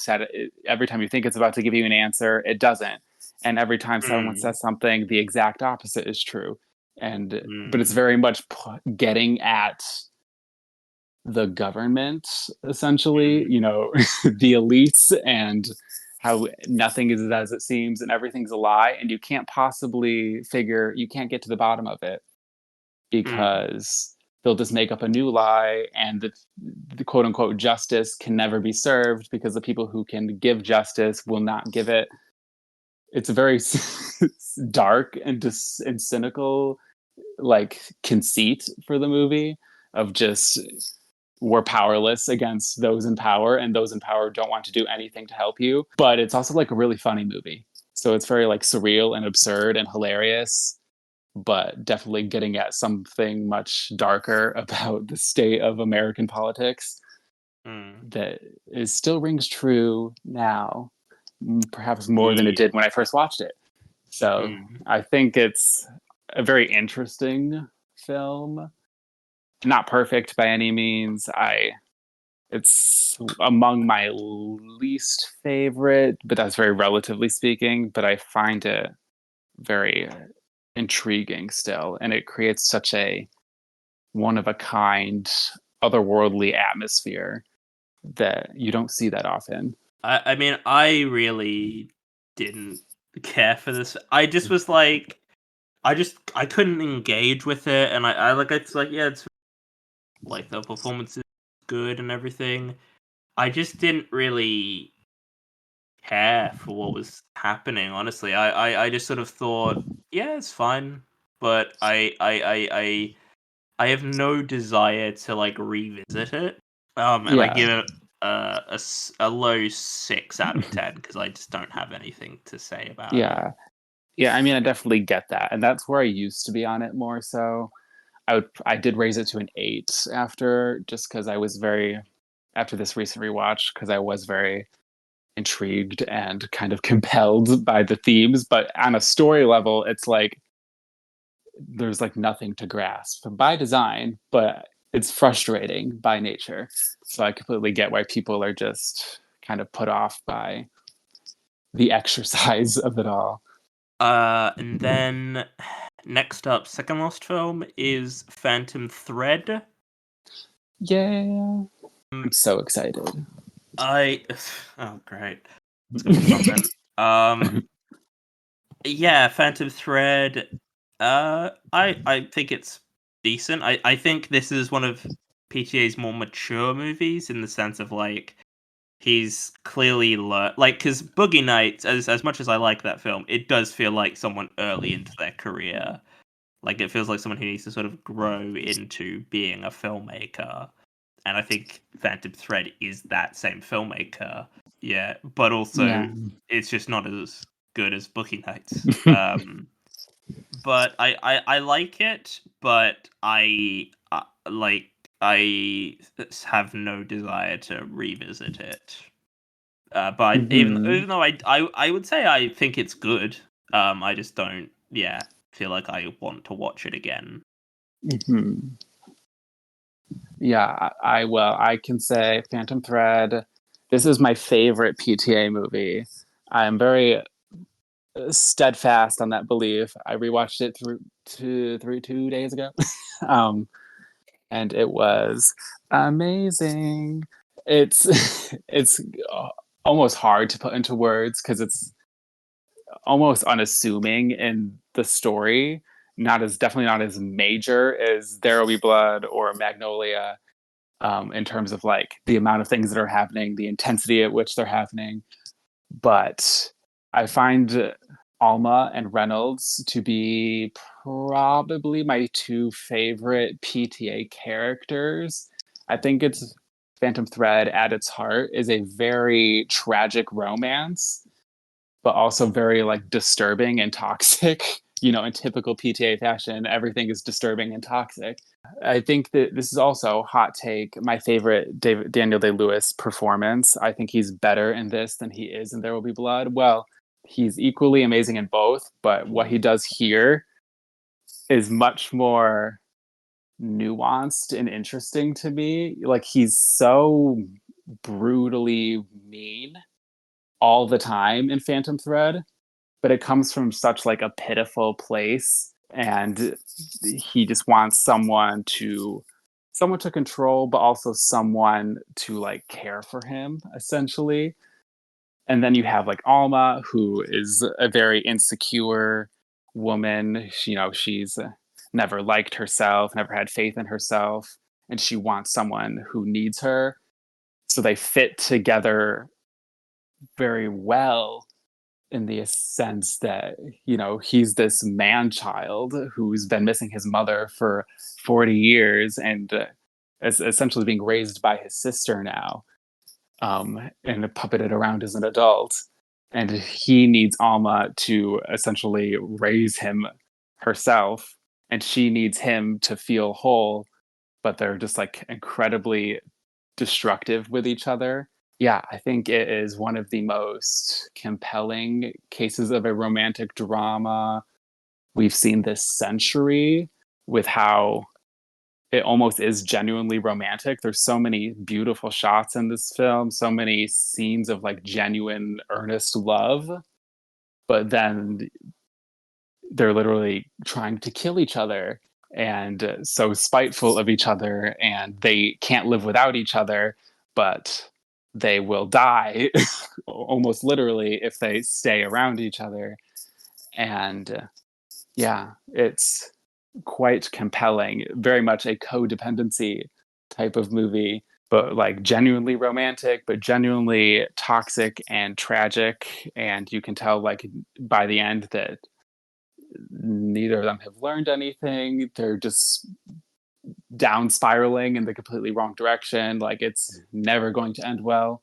every time you think it's about to give you an answer, it doesn't. And every time someone says something, the exact opposite is true. But it's very much getting at the government, essentially, the elites, and how nothing is as it seems and everything's a lie, and you can't get to the bottom of it because they'll just make up a new lie, and the quote unquote justice can never be served because the people who can give justice will not give it. It's a very dark and cynical like conceit for the movie of just we're powerless against those in power, and those in power don't want to do anything to help you. But it's also like a really funny movie. So it's very like surreal and absurd and hilarious, but definitely getting at something much darker about the state of American politics that still rings true now, perhaps more than it did when I first watched it. So I think it's a very interesting film. Not perfect by any means. It's among my least favorite, but that's very relatively speaking. But I find it very intriguing still, and it creates such a one of a kind, otherworldly atmosphere that you don't see that often. I mean, I really didn't care for this. I just was like, I couldn't engage with it, and it's like, yeah, it's like the performance is good and everything. I just didn't really care for what was happening. Honestly, I just sort of thought, yeah, it's fine, but I have no desire to like revisit it. And I give it a low 6 out of 10 because I just don't have anything to say about it. Yeah, I mean, I definitely get that, and that's where I used to be on it more so. I did raise it to an 8 just because after this recent rewatch, because I was very intrigued and kind of compelled by the themes. But on a story level, it's like there's like nothing to grasp by design, but it's frustrating by nature. So I completely get why people are just kind of put off by the exercise of it all. And then next up, second last film is Phantom Thread. Yeah. I'm so excited. Oh great. It's gonna be something. Yeah, Phantom Thread. I think it's decent. I think this is one of PTA's more mature movies in the sense of like he's clearly like because Boogie Nights, as much as I like that film, it does feel like someone early into their career. Like it feels like someone who needs to sort of grow into being a filmmaker. And I think Phantom Thread is that same filmmaker. Yeah, but also it's just not as good as Boogie Nights. But I like it, but I have no desire to revisit it. Mhm. Even though I would say I think it's good, I just don't feel like I want to watch it again. Mhm. Yeah, I can say Phantom Thread. This is my favorite PTA movie. I'm very steadfast on that belief. I rewatched it through 2 days ago, um, and it was amazing. It's it's almost hard to put into words because it's almost unassuming in the story. Definitely not as major as There Will Be Blood or Magnolia, in terms of like the amount of things that are happening, the intensity at which they're happening. But I find Alma and Reynolds to be probably my two favorite PTA characters. I think it's Phantom Thread at its heart is a very tragic romance, but also very like disturbing and toxic. In typical PTA fashion, everything is disturbing and toxic. I think that this is also hot take. My favorite Daniel Day Lewis performance. I think he's better in this than he is in There Will Be Blood. Well, he's equally amazing in both, but what he does here is much more nuanced and interesting to me. Like he's so brutally mean all the time in Phantom Thread, but it comes from such like a pitiful place, and he just wants someone to control, but also someone to like care for him essentially. And then you have like Alma, who is a very insecure woman. She's never liked herself, never had faith in herself, and she wants someone who needs her. So they fit together very well in the sense that he's this man child who's been missing his mother for 40 years and is essentially being raised by his sister now, and puppeted around as an adult, and he needs Alma to essentially raise him herself, and she needs him to feel whole, but they're just like incredibly destructive with each other. Yeah, I think it is one of the most compelling cases of a romantic drama we've seen this century, with how it almost is genuinely romantic. There's so many beautiful shots in this film, so many scenes of like genuine, earnest love, but then they're literally trying to kill each other and so spiteful of each other, and they can't live without each other, but they will die almost literally if they stay around each other. And yeah, it's quite compelling, very much a codependency type of movie, but like genuinely romantic, but genuinely toxic and tragic. And you can tell like by the end that neither of them have learned anything. They're just down spiraling in the completely wrong direction. Like it's never going to end well.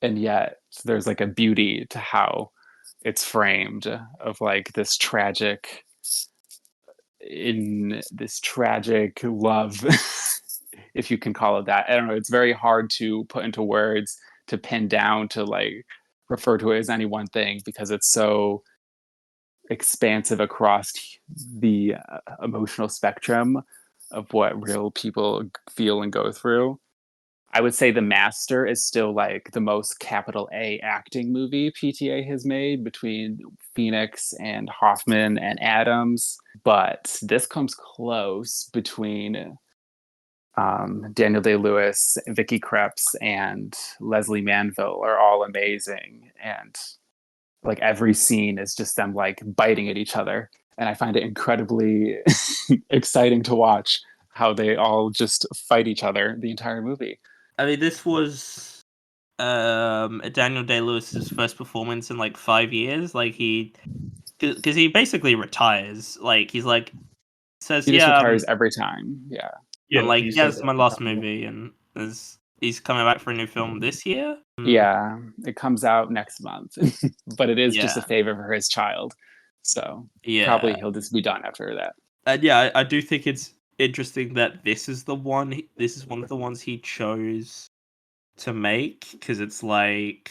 And yet there's like a beauty to how it's framed, of like this tragic love, if you can call it that. I don't know. It's very hard to put into words, to pin down, to like refer to it as any one thing, because it's so expansive across the emotional spectrum of what real people feel and go through. I would say The Master is still like the most capital A acting movie PTA has made, between Phoenix and Hoffman and Adams. But this comes close between Daniel Day Lewis, Vicky Krieps, and Leslie Manville are all amazing. And like every scene is just them like biting at each other. And I find it incredibly exciting to watch how they all just fight each other the entire movie. I mean, this was Daniel Day Lewis's first performance in like 5 years. Like because he basically retires. Like he's like says, He just yeah, retires every time. Yeah. I'm Yeah, like, he yeah, said this is that my in the last documentary. movie, and he's coming back for a new film this year. Yeah. It comes out next month, but it is just a Yeah, favor for his child. So yeah, probably he'll just be done after that. and yeah, I do think it's interesting that this is the one. This is one of the ones he chose to make, because it's like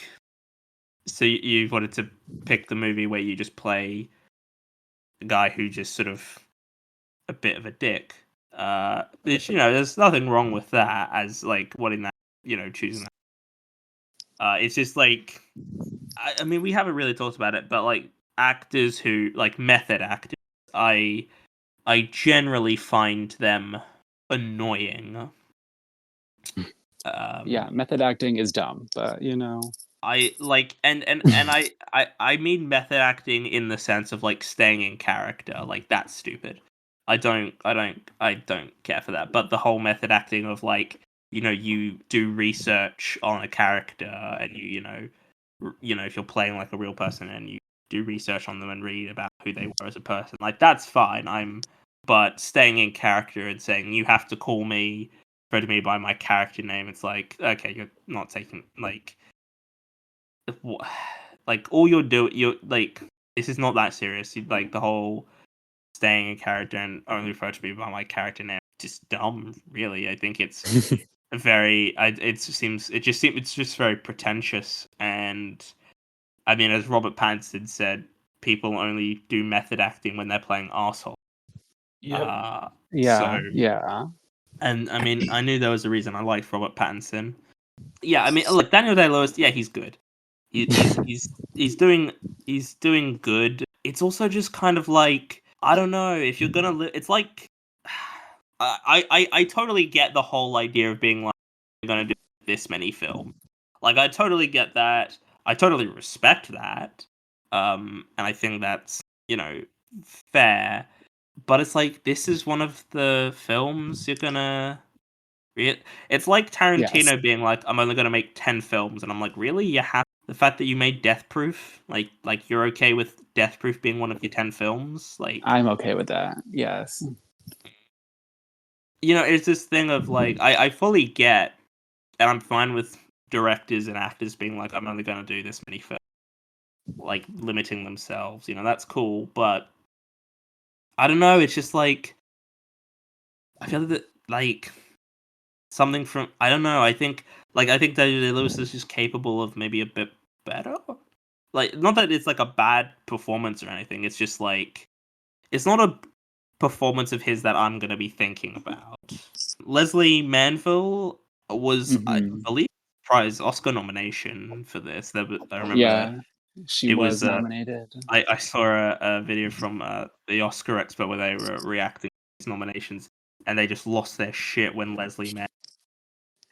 So you wanted to pick the movie where you just play a guy who just sort of a bit of a dick. Which, there's nothing wrong with that as like wanting that, choosing that. It's just like, I mean, we haven't really talked about it, but like actors who like method actors, I generally find them annoying. Yeah, method acting is dumb, but I like and I mean method acting in the sense of like staying in character. Like that's stupid. I don't care for that. But the whole method acting of like, you do research on a character and if you're playing like a real person and you do research on them and read about who they were as a person, like that's fine. But staying in character and saying you have to refer to me by my character name, it's like, okay, you're not taking like all you're like, this is not that serious. Like the whole staying in character and only refer to me by my character name, just dumb. Really, I think it's it's just very pretentious. And I mean, as Robert Pattinson said, people only do method acting when they're playing arsehole. Yep. So, yeah. and I mean, I knew there was a reason I liked Robert Pattinson. Yeah, I mean, look, Daniel Day-Lewis, yeah, he's good. He's doing good. It's also just kind of like, I don't know if you're gonna. It's like, I totally get the whole idea of being like, you're gonna do this many films. Like I totally get that. I totally respect that. And I think that's fair. But it's like, this is one of the films you're gonna. It's like Yes. Tarantino being like, I'm only gonna make 10 films, and I'm like, really? You have the fact that you made Death Proof? Like you're okay with Death Proof being one of your 10 films? Like, I'm okay with that. Yes. it's this thing of like, I fully get, and I'm fine with directors and actors being like, I'm only gonna do this many films, like limiting themselves. That's cool, but I don't know. It's just like, I feel that like something from, I don't know. I think Daniel Lewis is just capable of maybe a bit better. Like, not that it's like a bad performance or anything. It's just like, it's not a performance of his that I'm gonna be thinking about. Leslie Manville was, I Mhm. believe, prize Oscar nomination for this. I remember Yeah, she it was was. nominated. I saw a video from the Oscar Expo where they were reacting to these nominations, and they just lost their shit when Leslie Mann.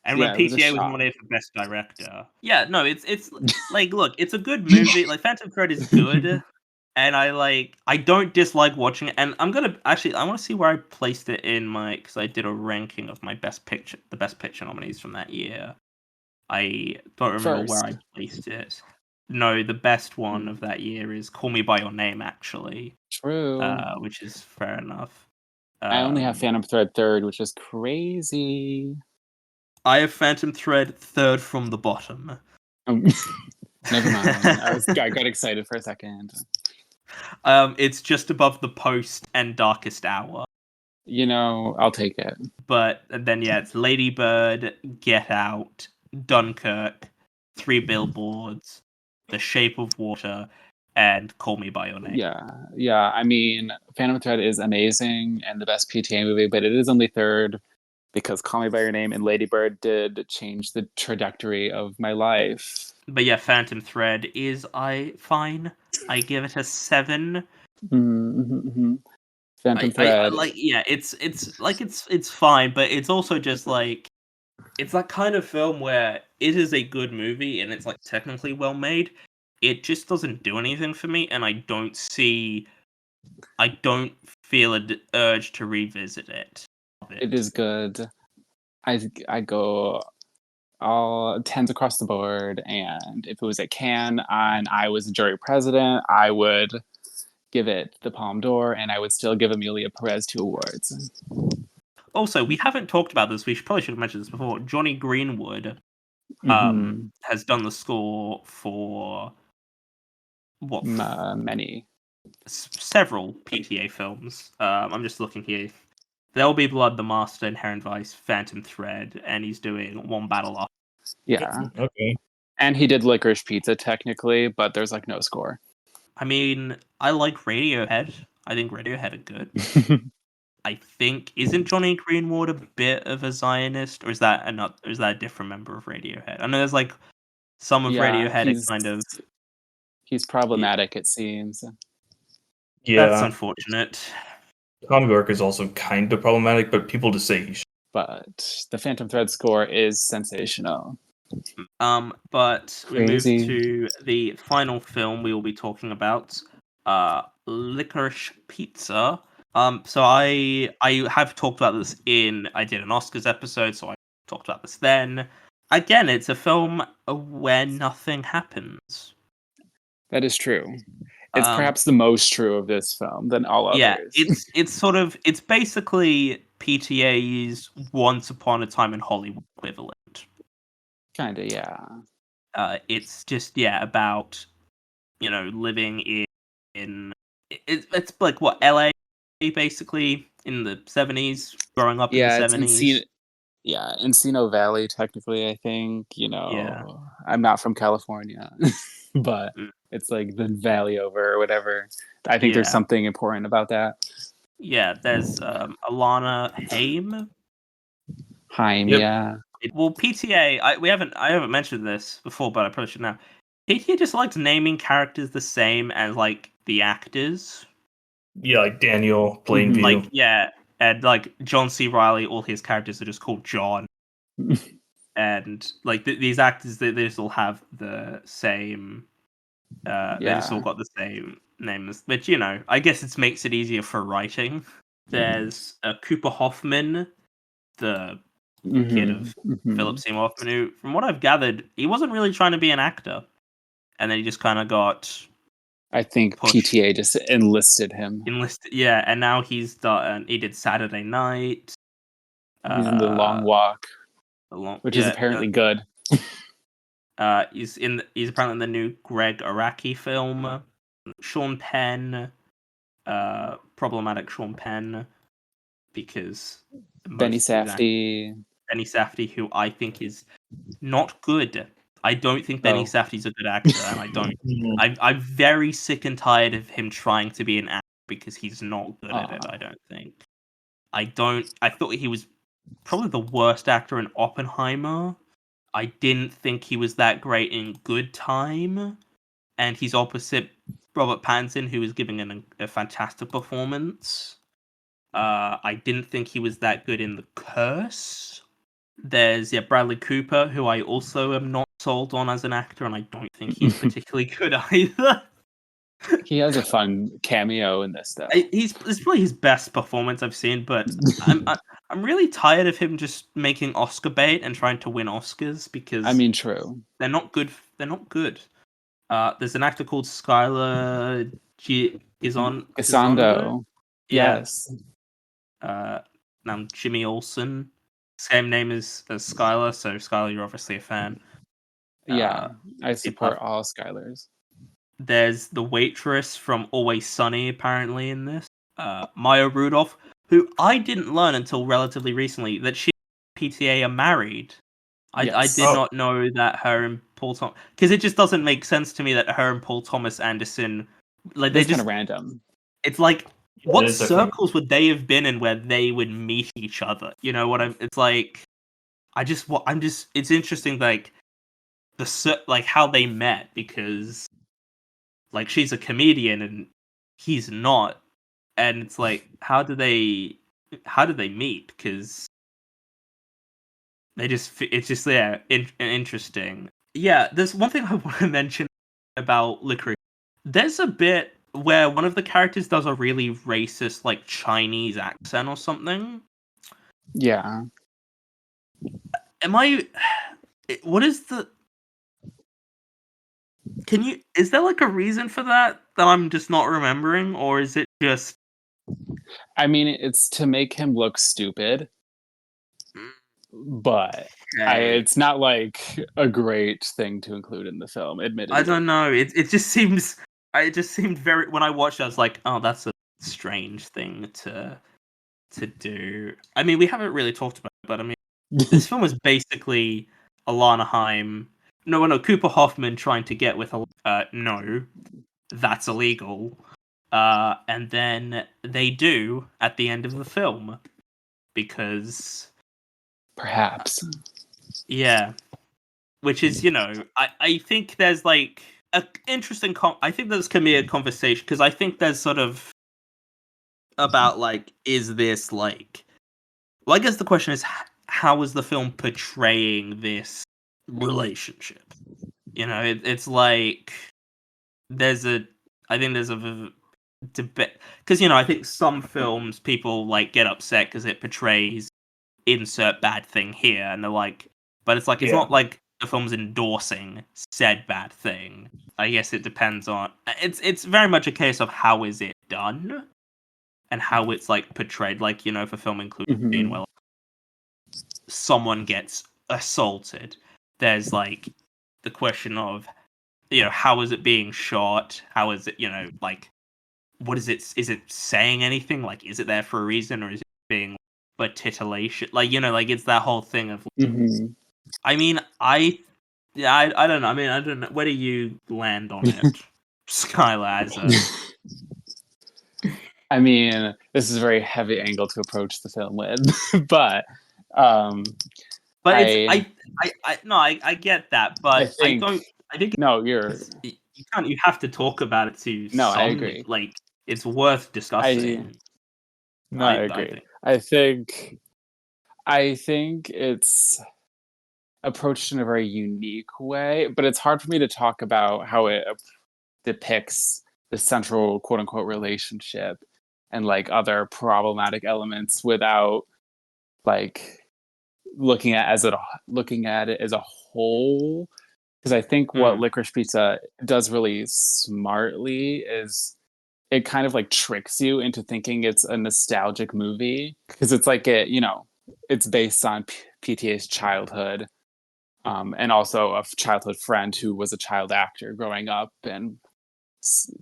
And when Yeah, it was a PTA was shock. nominated for Best Director. Yeah, no, it's like, look, it's a good movie. Like Phantom Thread is good, and I don't dislike watching it. And I'm gonna actually, I want to see where I placed it in because I did a ranking of my the Best Picture nominees from that year. I don't remember where I First. placed it. No, the best one of Mm. that year is Call Me by Your Name, actually, True. which is fair enough. I only have Um, Phantom Thread third, which is crazy. I have Phantom Thread third from the bottom. Um, Never mind. I got excited for a second. It's just above The Post and Darkest Hour. I'll take it. But then, yeah, it's Lady Bird, Get Out, Dunkirk, Three Billboards, The Shape of Water, and Call Me by Your Name. Yeah. I mean, Phantom Thread is amazing and the best PTA movie, but it is only third because Call Me by Your Name and Lady Bird did change the trajectory of my life. But yeah, Phantom Thread is fine. I give it a 7. Mm-hmm. Phantom I Thread. like, yeah, it's fine, but it's also just like, it's that kind of film where it is a good movie and it's like technically well made. It just doesn't do anything for me, and I don't feel an urge to revisit it. It is good. I go all tens across the board, and if it was at Cannes and I was a jury president, I would give it the Palme d'Or, and I would still give Amelia Perez 2 awards. Also, we haven't talked about this. We probably should have mentioned this before. Johnny Greenwood Mm-hmm. has done the score for what Many. several PTA films. I'm just looking here. There'll Be Blood, The Master, Inherent Vice, Phantom Thread, and he's doing One Battle Off. Yeah. Okay. And he did Licorice Pizza technically, but there's like no score. I mean, I like Radiohead. I think Radiohead are good. I think isn't Johnny Greenwood a bit of a Zionist, or is that a different member of Radiohead? I know there's like some of Yeah, Radiohead are kind of he's problematic, it seems. that's Yeah, unfortunate. Tom York is also kind of problematic, but people just say he should. But the Phantom Thread score is sensational. But we move Crazy. to the final film we will be talking about, Licorice Pizza. So I have talked about this I did an Oscars episode, so I talked about this then. Again, it's a film where nothing happens. That is true. It's Um, perhaps the most true of this film than all yeah, others. it's basically PTA's Once Upon a Time in Hollywood equivalent. Kinda, yeah. It's just about living it's like what LA basically in the 70s, growing up in the Yeah, it's 70s. Encino Valley, technically, I think. Yeah. I'm not from California, but Mm. it's like the valley over or whatever. I think there's Yeah. something important about that. Yeah, there's Alana Haim. Haim, Yep. yeah. Well, PTA, I haven't mentioned this before, but I probably should now. PTA just likes naming characters the same as like the actors. Yeah, like Daniel, Mhm. Plainview. Like and like John C. Reilly, all his characters are just called John. And like these actors, they just all have the same. They just all Yeah. got the same names, which I guess it makes it easier for writing. There's Cooper Hoffman, the kid Mhm, of Philip mhm. Seymour Hoffman, who, from what I've gathered, he wasn't really trying to be an actor, and then he just kind of got I think pushed, PTA just enlisted him. enlisted. Yeah, and now he did Saturday Night. He's in The Long Uh, Walk, along, which is yeah. apparently good. He's apparently in the new Greg Araki film. Sean Penn, problematic Sean Penn, because Benny most of these actors, Safdie. Benny Safdie, who I think is not good. I don't think Benny Oh. Safdie's a good actor, and I don't. Mhm. I'm very sick and tired of him trying to be an actor because he's not good at it. Aw. I don't think. I don't. I thought he was probably the worst actor in Oppenheimer. I didn't think he was that great in Good Time, and he's opposite Robert Pattinson, who is giving a fantastic performance. I didn't think he was that good in The Curse. There's Bradley Cooper, who I also am not sold on as an actor, and I don't think he's particularly good either. He has a fun cameo in this, though. It's probably his best performance I've seen, but I'm really tired of him just making Oscar bait and trying to win Oscars because I mean, true. they're not good. They're not good. There's an actor called Skylar Gisondo. Gisondo. Yeah. Yes. Now Jimmy Olsen. Same name as Skylar, so Skylar, you're obviously a fan. Yeah. I people support have- all Skylers. There's the waitress from Always Sunny, apparently, in this. Maya Rudolph, who I didn't learn until relatively recently that she and PTA are married. I Yes. did Oh. not know that her and Paul Thomas, because it just doesn't make sense to me that her and Paul Thomas Anderson, like, they That's kind just, of random. it's like, Yeah, what it is definitely- circles would they have been in where they would meet each other? You know what it's like, it's interesting, like, like how they met, because like she's a comedian and he's not, and it's like how did they meet? Because it's just interesting. Yeah, there's one thing I want to mention about Licorice. There's a bit where one of the characters does a really racist like Chinese accent or something. Yeah. Am I what is the is there like a reason for that I'm just not remembering, or is it just I mean, it's to make him look stupid, but it's not like a great thing to include in the film, admittedly. I don't know. It just seems. It just seemed very. When I watched it, I was like, "Oh, that's a strange thing to do." I mean, we haven't really talked about it, but I mean, this film is basically Alana Haim no, Cooper Hoffman trying to get with no, that's illegal. And then they do at the end of the film because Perhaps. yeah, which is I think there's like a interesting I think there's can be a conversation because I think there's sort of about like is this like well I guess the question is how is the film portraying this relationship? It's like there's a I think there's a debate because I think some films people like get upset because it portrays insert bad thing here, and they're like, but it's like it's Yeah. not like the film's endorsing said bad thing. I guess it depends on it's very much a case of how is it done and how it's like portrayed. Like if a film includes a scene where someone gets assaulted, there's like the question of how is it being shot, how is it like what is it saying anything, like is it there for a reason or is it being for titillation, like like it's that whole thing of I mean I don't know, I mean I don't know, where do you land on it, Skylar, as a I mean, this is a very heavy angle to approach the film with, but but I I get that, I but think I think no, you're you can't, you have to talk about it to no, I some, agree. like it's worth I discussing. no, I I agree. think I think it's approached in a very unique way, but it's hard for me to talk about how it depicts the central quote unquote relationship and like other problematic elements without like looking at it as a whole, because I think what Licorice Pizza does really smartly is it kind of like tricks you into thinking it's a nostalgic movie because it's like it's based on PTA's childhood, and also a childhood friend who was a child actor growing up and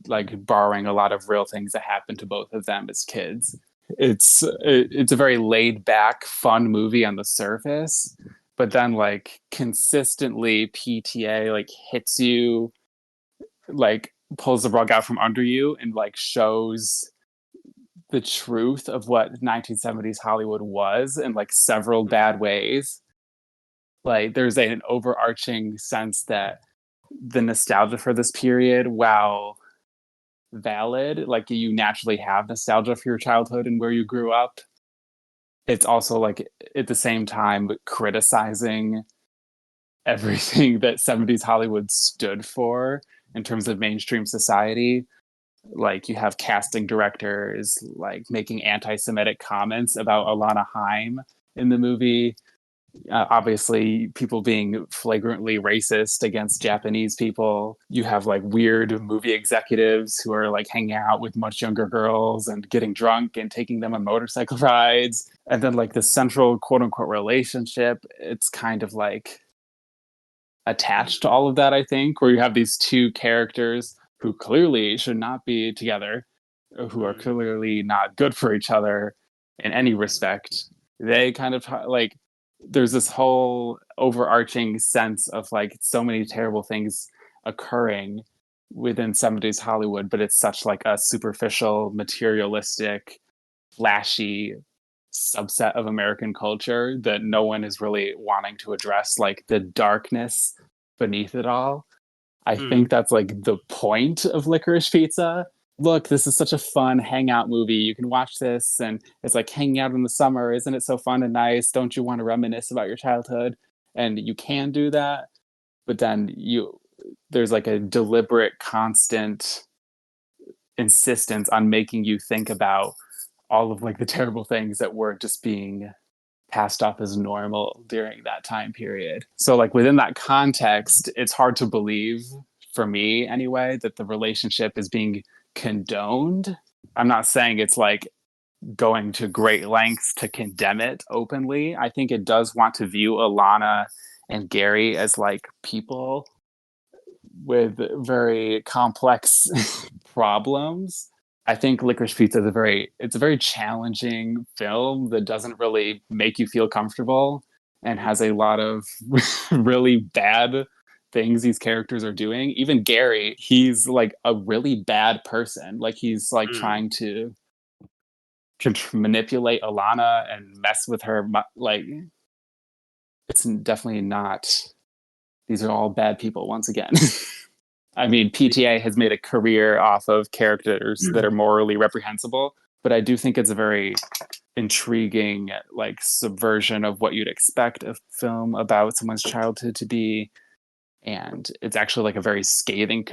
like borrowing a lot of real things that happened to both of them as kids. It's a very laid back, fun movie on the surface, but then like consistently PTA like hits you, like pulls the rug out from under you and like shows the truth of what 1970s Hollywood was in like several bad ways. Like there's an overarching sense that the nostalgia for this period, while valid, like you naturally have nostalgia for your childhood and where you grew up, it's also like at the same time criticizing everything that 70s Hollywood stood for in terms of mainstream society. Like you have casting directors like making anti-Semitic comments about Alana Haim in the movie. Obviously, people being flagrantly racist against Japanese people. You have like weird movie executives who are like hanging out with much younger girls and getting drunk and taking them on motorcycle rides. And then like the central quote unquote relationship, it's kind of like attached to all of that, I think, where you have these two characters who clearly should not be together, who are clearly not good for each other in any respect. They kind of like there's this whole overarching sense of like so many terrible things occurring within 70s Hollywood, but it's such like a superficial, materialistic, flashy subset of American culture that no one is really wanting to address like the darkness beneath it all. I think that's like the point of Licorice Pizza. Look, this is such a fun hangout movie. You can watch this and it's like hanging out in the summer. Isn't it so fun and nice? Don't you want to reminisce about your childhood? And you can do that, but then there's like a deliberate, constant insistence on making you think about all of like the terrible things that were just being passed off as normal during that time period. So like within that context, it's hard to believe, for me anyway, that the relationship is being condoned. I'm not saying it's like going to great lengths to condemn it openly. I think it does want to view Alana and Gary as like people with very complex problems. I think Licorice Pizza is a very challenging film that doesn't really make you feel comfortable and has a lot of really bad things these characters are doing. Even Gary, he's like a really bad person. Like he's like Mm. trying to manipulate Alana and mess with her. Like it's definitely not. These are all bad people once again. I mean, PTA has made a career off of characters that are morally reprehensible, but I do think it's a very intriguing like subversion of what you'd expect a film about someone's childhood to be, and it's actually like a very scathing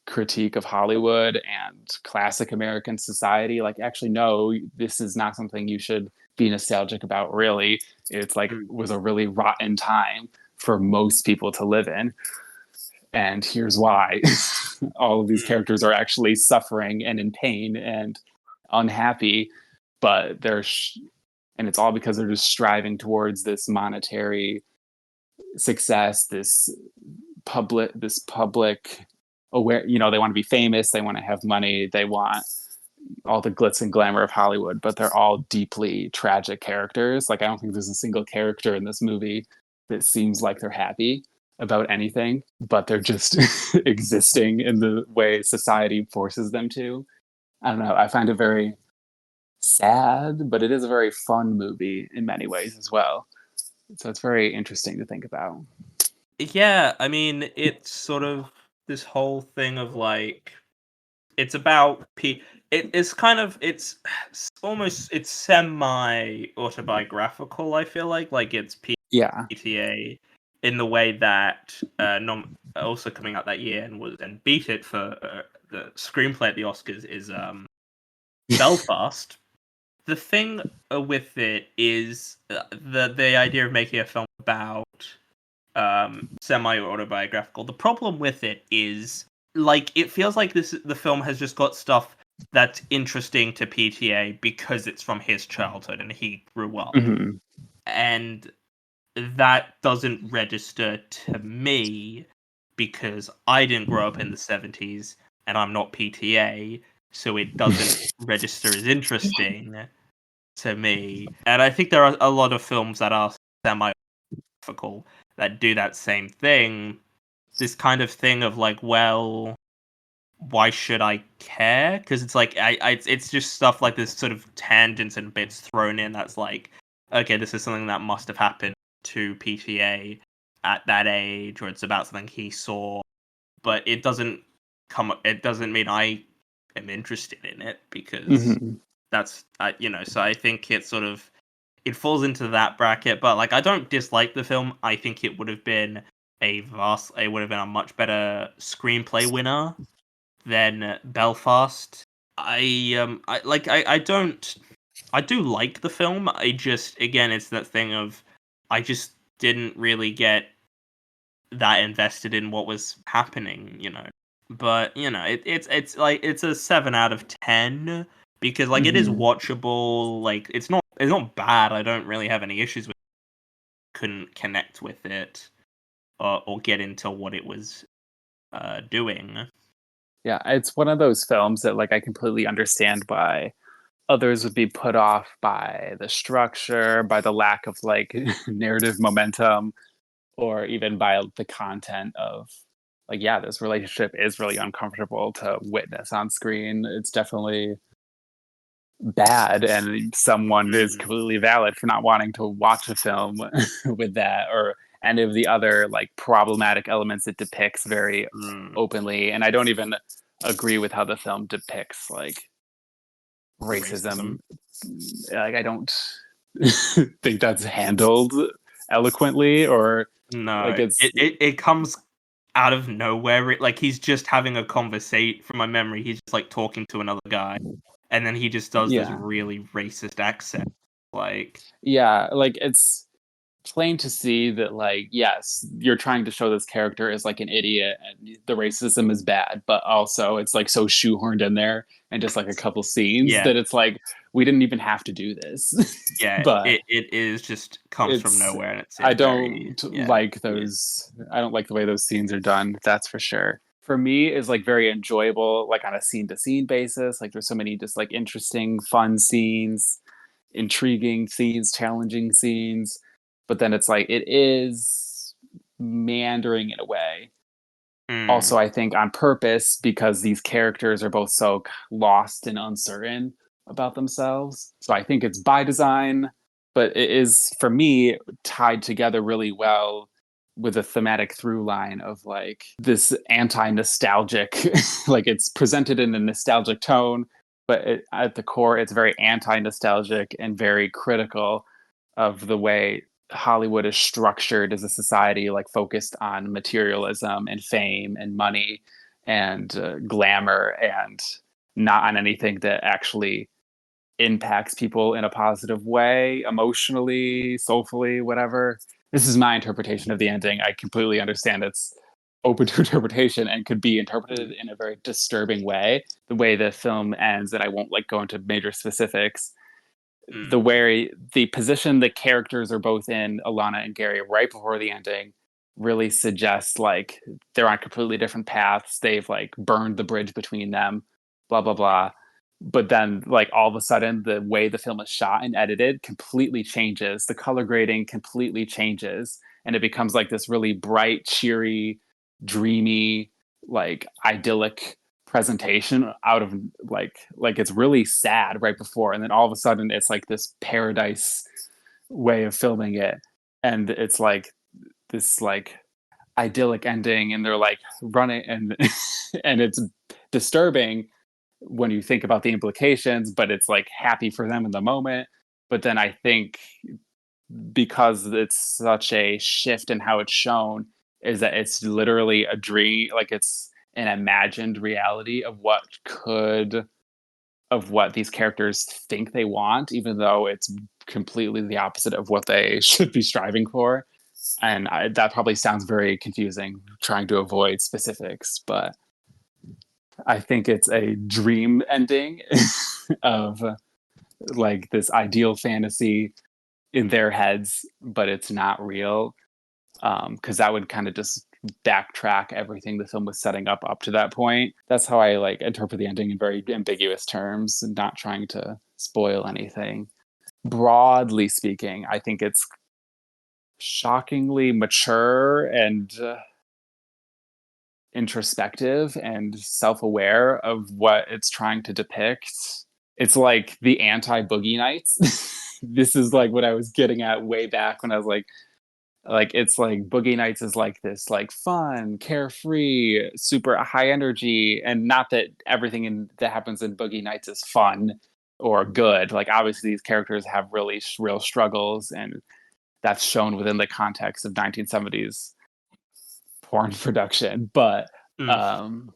critique of Hollywood and classic American society. Like, actually, no, this is not something you should be nostalgic about. Really, it's like it was a really rotten time for most people to live in, and here's why. All of these characters are actually suffering and in pain and unhappy, but and it's all because they're just striving towards this monetary success, this public aware, they want to be famous, they want to have money, they want all the glitz and glamour of Hollywood, but they're all deeply tragic characters. Like, I don't think there's a single character in this movie that seems like they're happy about anything, but they're just existing in the way society forces them to. I don't know. I find it very sad, but it is a very fun movie in many ways as well. So it's very interesting to think about. Yeah, I mean, it's sort of this whole thing of like, it's about it's kind of almost it's semi autobiographical. I feel like it's Yeah. PTA in the way that also coming out that year and beat it for the screenplay at the Oscars is Belfast. The thing with it is the idea of making a film about semi autobiographical. The problem with it is like it feels like the film has just got stuff that's interesting to PTA because it's from his childhood and he grew up. Mm-hmm. And that doesn't register to me because I didn't grow up in the 70s and I'm not PTA, so it doesn't register as interesting to me. And I think there are a lot of films that are semi that do that same thing. This kind of thing of like, well, why should I care? Because it's like it's just stuff like this sort of tangents and bits thrown in. That's like, okay, this is something that must have happened to PTA at that age, or it's about something he saw. But it doesn't It doesn't mean I am interested in it because that's So I think it falls into that bracket, but like I don't dislike the film. I think it would have been a much better screenplay winner than Belfast. I do like the film. I just, again, it's that thing of I just didn't really get that invested in what was happening. But it's like it's a 7 out of 10 because like it is watchable. Like it's not bad. I don't really have any issues with it. Couldn't connect with it or get into what it was doing. Yeah, it's one of those films that like I completely understand why others would be put off by the structure, by the lack of like narrative momentum, or even by the content of like, yeah, this relationship is really uncomfortable to witness on screen. It's definitely bad, and someone is completely valid for not wanting to watch a film with that or any of the other like problematic elements it depicts very openly. And I don't even agree with how the film depicts like racism. Like, I don't think that's handled eloquently, or like No, it's it comes out of nowhere. Like he's just having a conversation. From my memory, he's just like talking to another guy, and then he just does this yeah. really racist accent. Like, Yeah, like it's plain to see that like, yes, you're trying to show this character as like an idiot and the racism is bad, but also it's like so shoehorned in there and just like a couple scenes yeah, that it's like we didn't even have to do this. yeah, But it is just comes from it's nowhere, and it's I very don't like those. I don't like the way those scenes are done. That's for sure. For me, is like very enjoyable, like on a scene to scene basis. Like there's so many just like interesting, fun scenes, intriguing scenes, challenging scenes. But then it's like it is meandering in a way Also, I think on purpose, because these characters are both so lost and uncertain about themselves. So I think it's by design, but it is, for me, tied together really well with a thematic through line of like this anti-nostalgic, like it's presented in a nostalgic tone, but at the core, it's very anti-nostalgic and very critical of the way Hollywood is structured as a society, like focused on materialism and fame and money and glamour, and not on anything that actually impacts people in a positive way, emotionally, soulfully, whatever. This is my interpretation of the ending. I completely understand it's open to interpretation and could be interpreted in a very disturbing way. The way the film ends, and I won't like go into major specifics, the way the position the characters are both in, Alana and Gary, right before the ending, really suggests like they're on completely different paths. They've like burned the bridge between them, blah blah blah. But then like all of a sudden the way the film is shot and edited completely changes. The color grading completely changes. And it becomes like this really bright, cheery, dreamy, like idyllic presentation out of like it's really sad right before, and then all of a sudden it's like this paradise way of filming it, and it's like this like idyllic ending, and they're like running and and it's disturbing when you think about the implications, but it's like happy for them in the moment. But then I think because it's such a shift in how it's shown, is that it's literally a dream, like it's an imagined reality of what these characters think they want, even though it's completely the opposite of what they should be striving for. And that probably sounds very confusing, trying to avoid specifics, but I think it's a dream ending of like this ideal fantasy in their heads, but it's not real. Because that would kind of just backtrack everything the film was setting up to that point. That's how I like interpret the ending in very ambiguous terms, and not trying to spoil anything. Broadly speaking, I think it's shockingly mature and introspective and self-aware of what it's trying to depict. It's like the anti-Boogie Nights. This is like what I was getting at way back when I was like it's like Boogie Nights is like this like fun, carefree, super high energy, and not that everything that happens in Boogie Nights is fun or good. Like obviously these characters have really real struggles, and that's shown within the context of 1970s porn production. But um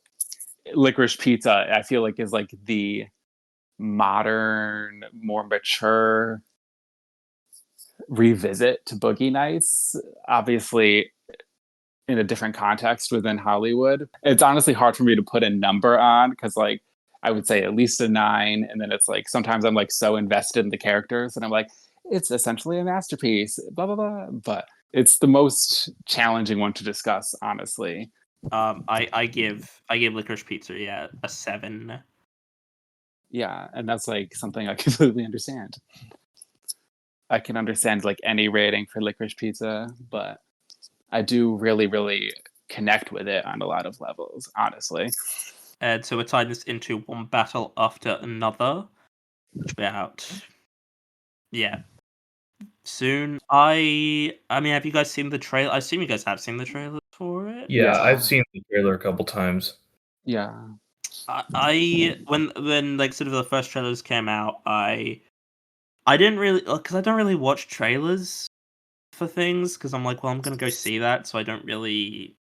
Licorice Pizza, I feel like, is like the modern, more mature revisit to Boogie Nights, obviously in a different context within Hollywood. It's honestly hard for me to put a number on, because like I would say at least a 9, and then it's like sometimes I'm like so invested in the characters and I'm like, it's essentially a masterpiece, blah blah blah. But it's the most challenging one to discuss, honestly. I give Licorice Pizza a 7. Yeah, and that's like something I completely understand. I can understand like any rating for Licorice Pizza, but I do really, really connect with it on a lot of levels, honestly. And so we're tying this into one battle after another, which will be out, soon. I mean, have you guys seen the trailer? I assume you guys have seen the trailer for it. Yeah, Yeah. I've seen the trailer a couple times. Yeah. I when like sort of the first trailers came out, I didn't really, because I don't really watch trailers for things, because I'm like, well, I'm gonna go see that, so I don't really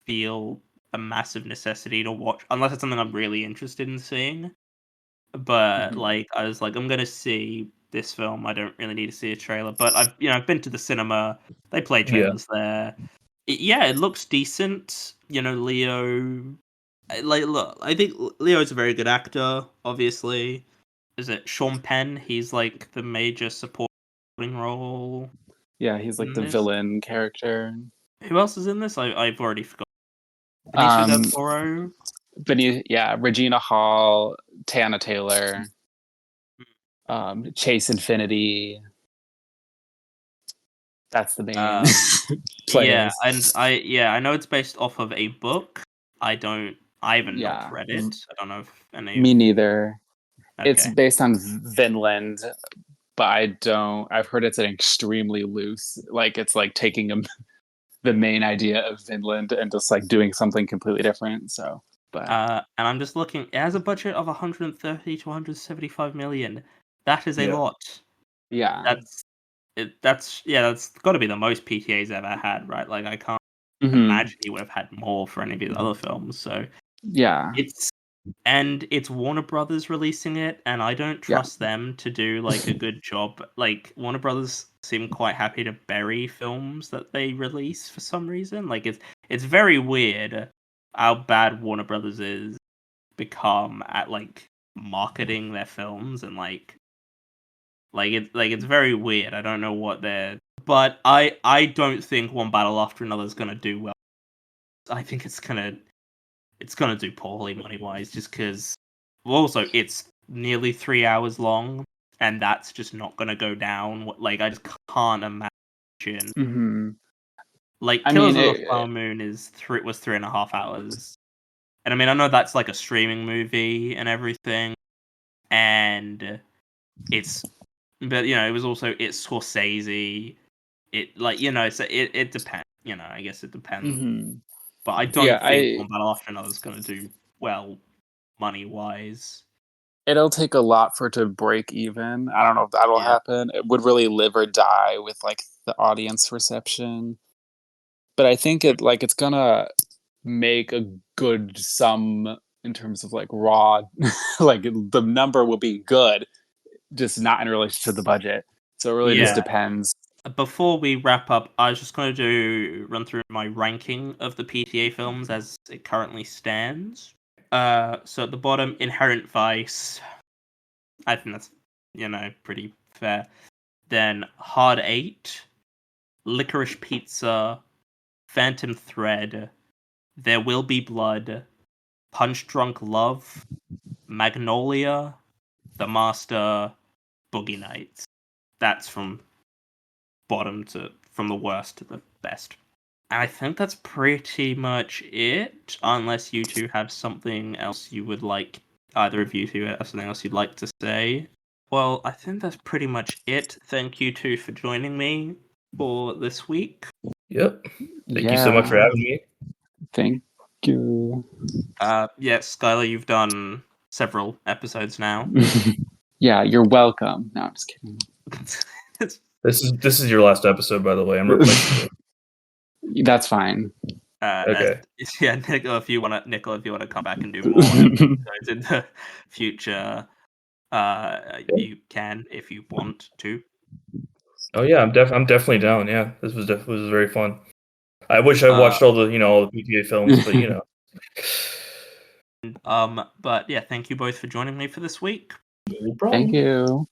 feel a massive necessity to watch unless it's something I'm really interested in seeing. But like, I was like, I'm gonna see this film. I don't really need to see a trailer. But I've been to the cinema. They play trailers there. It looks decent. Leo. Like, look, I think Leo's a very good actor. Obviously, is it Sean Penn? He's like the major supporting role. Yeah, he's like in the this. villain character. Who else is in this? I've already forgotten. Benicio del Toro. Regina Hall, Tana Taylor, Chase Infinity. That's the main Um, players. I know it's based off of a book. I haven't not Yeah. read it. I don't know if any. Me neither. It's Okay. based on Vinland, but I've heard it's an extremely loose, like it's like taking the main idea of Vinland and just like doing something completely different. So, but And I'm just looking. It has a budget of 130 to 175 million. That is a Yeah. lot. yeah. That's got to be the most PTA's ever had, right? Like I can't Mhm. imagine he would have had more for any of his other films. So Yeah. it's Warner Brothers releasing it, and I don't trust them to do like a good job. Like Warner Brothers seem quite happy to bury films that they release for some reason. Like it's very weird how bad Warner Brothers is become at like marketing their films and it's very weird. I don't know what they're, but I don't think One Battle After Another is gonna do well. I think it's gonna do poorly money wise, just because. Well, also it's nearly 3 hours long, and that's just not gonna go down. Like I just can't imagine. Hmm. Like I Killers mean, of the Flower Moon was 3.5 hours, and I mean I know that's like a streaming movie and everything, and it's but it was also it's Scorsese. It it depends. I guess it depends. mhm. But I Yeah, don't think One Battle After Another is going to do well money wise. it'll take a lot for it to break even. I don't know if that'll Yeah. happen. It would really live or die with like the audience reception. But I think it's gonna make a good sum in terms of like raw like the number will be good, just not in relation to the budget. So it really just Yeah. depends. Before we wrap up, I was just going to run through my ranking of the PTA films as it currently stands. So at the bottom, Inherent Vice. I think that's pretty fair. Then Hard Eight, Licorice Pizza, Phantom Thread, There Will Be Blood, Punch Drunk Love, Magnolia, The Master, Boogie Nights. That's from the worst to the best. And I think that's pretty much it, unless you two have something else you would like, either of you two have something else you'd like to say. Well, I think that's pretty much it. Thank you two for joining me for this week. Yep. Thank you so much for having me. Thank you. Skylar, you've done several episodes now. Yeah, you're welcome. No, I'm just kidding. This is your last episode, by the way. I'm replacing you. That's fine. Okay. Nicola, if you want to come back and do more episodes in the future, you can if you want to. Oh yeah, I'm definitely down. Yeah, this was very fun. I wish I watched all the PTA films, but But yeah, thank you both for joining me for this week. No problem. Thank you.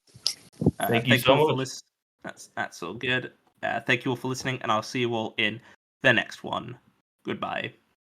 Thank you so for much. That's all good. Thank you all for listening, and I'll see you all in the next one. Goodbye.